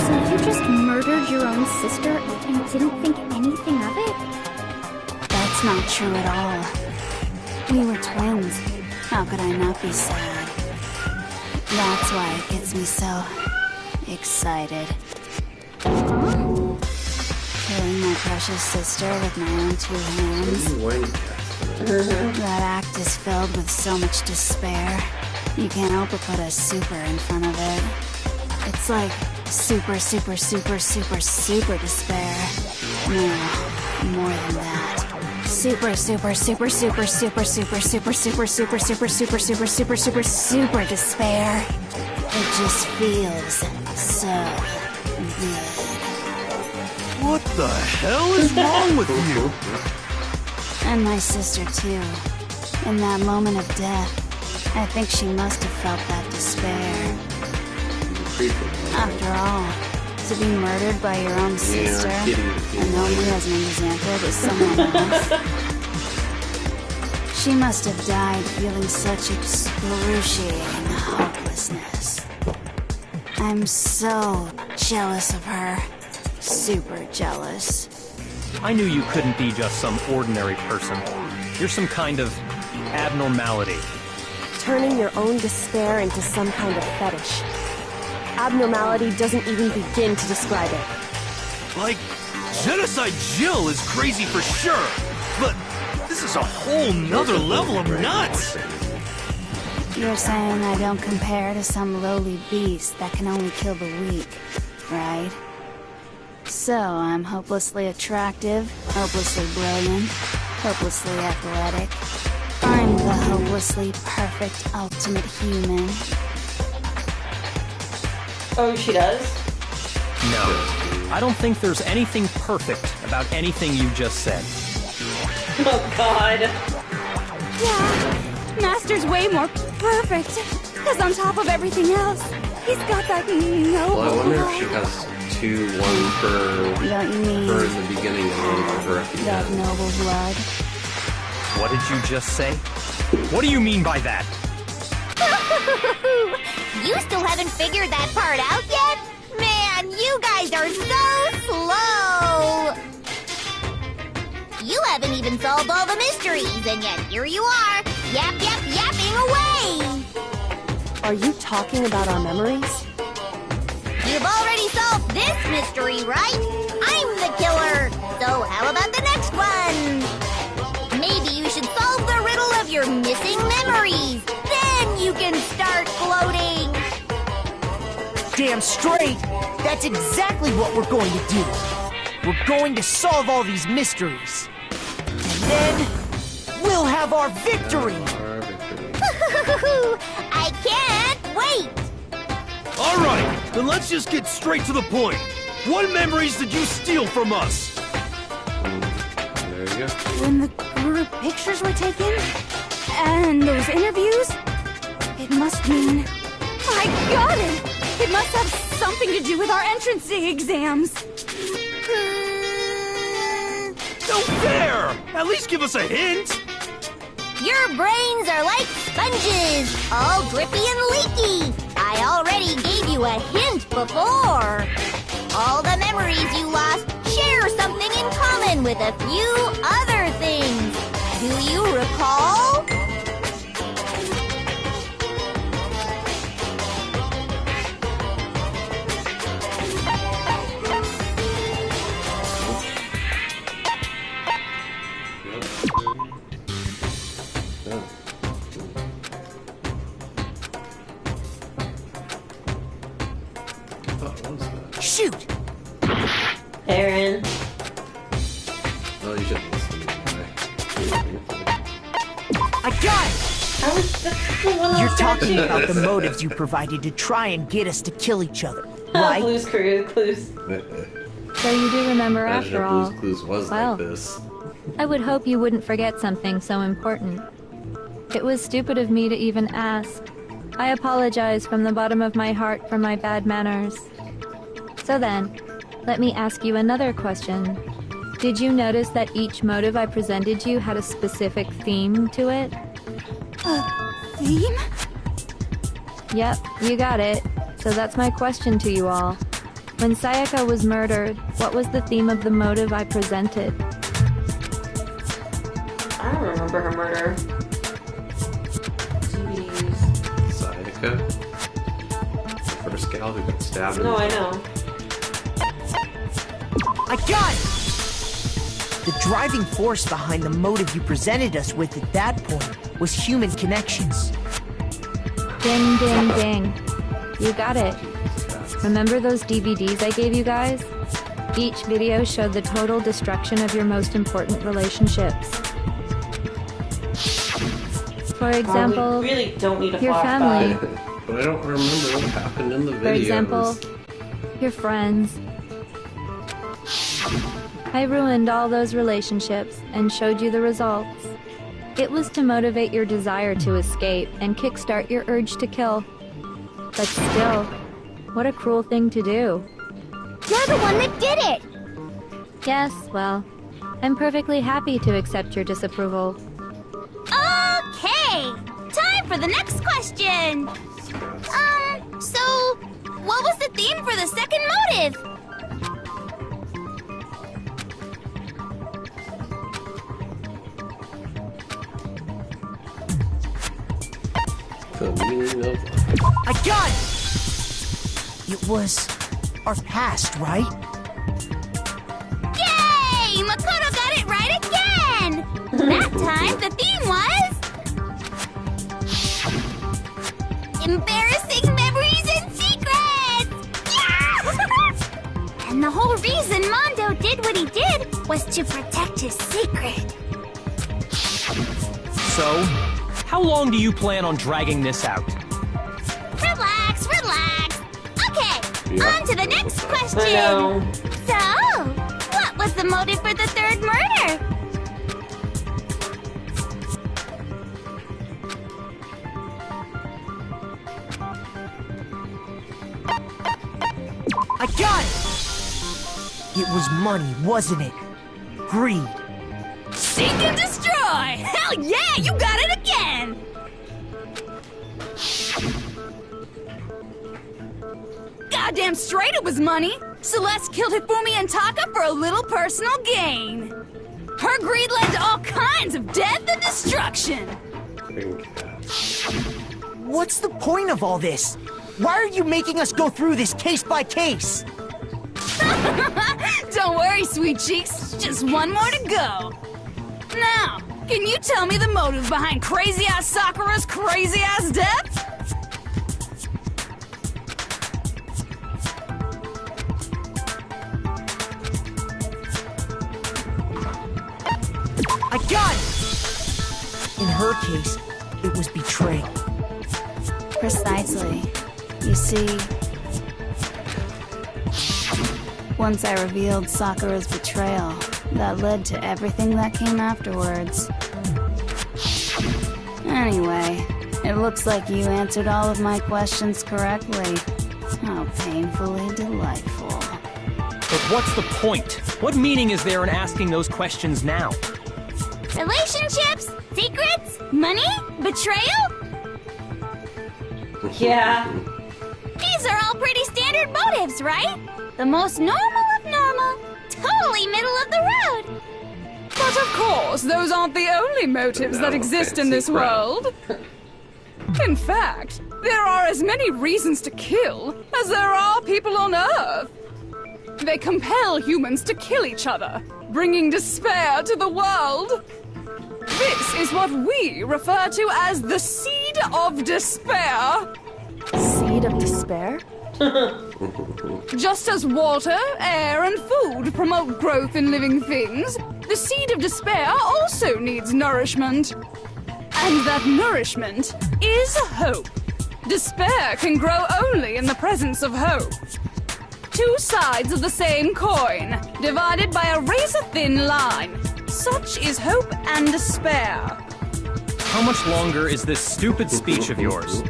So you just murdered your own sister and didn't think anything of it? That's not true at all. We were twins. How could I not be sad? That's why it gets me so excited. Killing my precious sister with my own 2 hands. That act is filled with so much despair. You can't help but put a super in front of it. It's like super, super, super, super, super despair. No, more than that. Super, super, super, super, super, super, super, super, super, super, super, super, super, super, super despair. It just feels so good. What the hell is wrong with you? And my sister too. In that moment of death, I think she must have felt that despair. After all, to be murdered by your own sister, and only as an example to someone else. She must have died feeling such excruciating hopelessness. I'm so jealous of her. Super jealous. I knew you couldn't be just some ordinary person. You're some kind of abnormality. Turning your own despair into some kind of fetish. Abnormality doesn't even begin to describe it. Like, Genocide Jill is crazy for sure, but this is a whole nother level of nuts! You're saying I don't compare to some lowly beast that can only kill the weak, right? So I'm hopelessly attractive, hopelessly brilliant, hopelessly athletic. I'm the hopelessly perfect ultimate human. Oh, she does? No. I don't think there's anything perfect about anything you just said. Oh, God. Yeah, Master's way more perfect. Because on top of everything else, he's got that noble Well, I wonder if blood. she has 2, 1 for her in the beginning and 1 for her at the That end. noble blood. What did you just say? What do you mean by that? You still haven't figured that part out yet? Man, you guys are so slow! You haven't even solved all the mysteries, and yet here you are, yapping away! Are you talking about our memories? You've already solved this mystery, right? I'm the killer! So how about the next one? Maybe you should solve the riddle of your missing memories. Then you can start floating! Damn straight! That's exactly what we're going to do. We're going to solve all these mysteries. And then, we'll have our victory! I can't wait! Alright, then let's just get straight to the point. What memories did you steal from us? There you go. When the group pictures were taken, and those interviews, it must mean... I got it! It must have something to do with our entrancing exams. No fair! At least give us a hint! Your brains are like sponges, all drippy and leaky. I already gave you a hint before. All the memories you lost share something in common with a few other things. Do you recall? Shoot! Aaron. Oh, you should listen to me. I got it! That's the one You're talking about the motives you provided to try and get us to kill each other, right? Blue's Clues. So you do remember Imagine after if all. Blue's Clues was Well, like this. I would hope you wouldn't forget something so important. It was stupid of me to even ask. I apologize from the bottom of my heart for my bad manners. So then, let me ask you another question. Did you notice that each motive I presented you had a specific theme to it? Theme? Yep, you got it. So that's my question to you all. When Sayaka was murdered, what was the theme of the motive I presented? I don't remember her murder. Sayaka? The first gal who got stabbed in No, the I know. I got it! The driving force behind the motive you presented us with at that point was human connections. Ding, ding, ding. You got it. Remember those DVDs I gave you guys? Each video showed the total destruction of your most important relationships. For example, we really don't need a your family. But I don't remember what happened in the videos. For example, your friends. I ruined all those relationships and showed you the results. It was to motivate your desire to escape and kickstart your urge to kill. But still, what a cruel thing to do. You're the one that did it! Yes, well, I'm perfectly happy to accept your disapproval. Okay! Time for the next question! So, what was the theme for the second motive? The meaning of I got it! It was our past, right? Yay! Makoto got it right again! That time, the theme was... embarrassing memories and secrets! Yeah! And the whole reason Mondo did what he did was to protect his secret. So, how long do you plan on dragging this out? Relax, relax. Okay, Yeah. on to the next question. I know. So, what was the motive for the third murder? I got it! It was money, wasn't it? Greed. Seek and destroy! Hell yeah, you got it again! Goddamn straight it was money! Celeste killed Hifumi and Taka for a little personal gain. Her greed led to all kinds of death and destruction! What's the point of all this? Why are you making us go through this case by case? Don't worry, sweet cheeks. Just one more to go. Now, can you tell me the motive behind crazy-ass Sakura's crazy-ass death? I got it! In her case, it was betrayal. Precisely. You see, once I revealed Sakura's betrayal, that led to everything that came afterwards. Anyway, it looks like you answered all of my questions correctly. How painfully delightful. But what's the point? What meaning is there in asking those questions now? Relationships? Secrets? Money? Betrayal? Yeah. These are all pretty standard motives, right? The most normal of normal. Totally middle of the road. But of course, those aren't the only motives that exist in this world. In fact, there are as many reasons to kill as there are people on Earth. They compel humans to kill each other, bringing despair to the world. This is what we refer to as the seed of despair. Seed of despair? Just as water, air, and food promote growth in living things, the seed of despair also needs nourishment. And that nourishment is hope. Despair can grow only in the presence of hope. Two sides of the same coin, divided by a razor-thin line. Such is hope and despair. How much longer is this stupid speech of yours?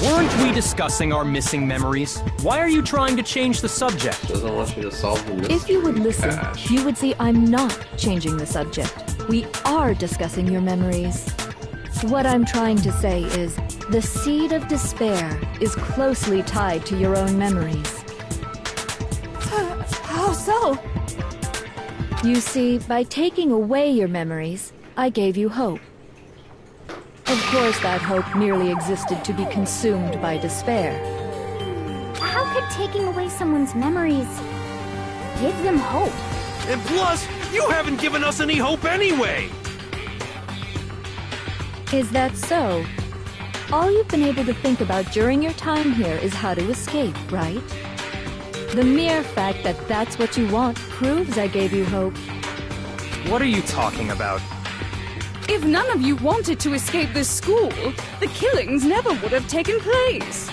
Weren't we discussing our missing memories? Why are you trying to change the subject? Doesn't want you to solve the mystery. If you would listen, Ash. you would see I'm not changing the subject. We are discussing your memories. What I'm trying to say is, the seed of despair is closely tied to your own memories. How so? You see, by taking away your memories, I gave you hope. Of course, that hope merely existed to be consumed by despair. How could taking away someone's memories give them hope? And plus, you haven't given us any hope anyway! Is that so? All you've been able to think about during your time here is how to escape, right? The mere fact that that's what you want proves I gave you hope. What are you talking about? If none of you wanted to escape this school, the killings never would have taken place.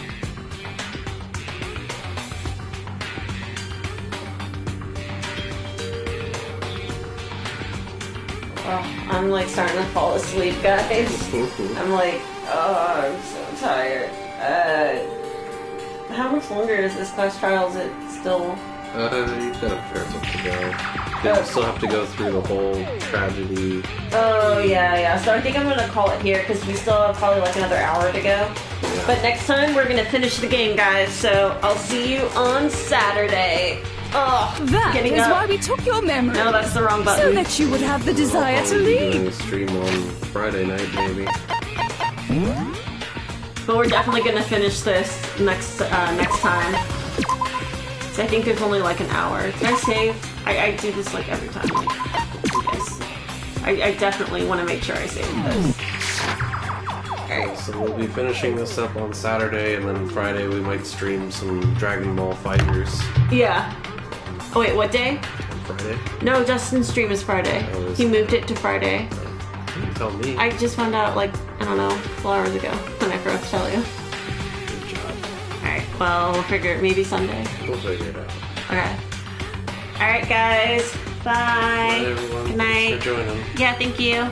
Oh, I'm like starting to fall asleep, guys. I'm like, oh, I'm so tired. How much longer is this class trial? Is it still? You've got a fair bit to go. You still have to go through the whole tragedy. Oh, yeah. So I think I'm gonna call it here because we still have probably like another hour to go. Yeah. But next time we're gonna finish the game, guys. So I'll see you on Saturday. Oh, That getting is up. why we took your memory. No, that's the wrong button. So that you would have the desire to I'll be leave. doing a stream on Friday night, maybe. But we're definitely gonna finish this next time. So I think there's only like an hour. Can I save? I do this like every time. Like, yes. I definitely want to make sure I save this. Alright. So we'll be finishing this up on Saturday, and then Friday we might stream some Dragon Ball Fighters. Yeah. Oh wait, what day? Friday? No, Justin's stream is Friday. Oh, is He it? moved it to Friday. You can tell me. I just found out like, I don't know, a couple hours ago when I forgot to tell you. Good job. Alright, well, we'll figure it maybe Sunday. We'll figure it out. Okay. Alright guys. Bye. Bye everyone. Good night. Thanks for joining. Yeah, thank you.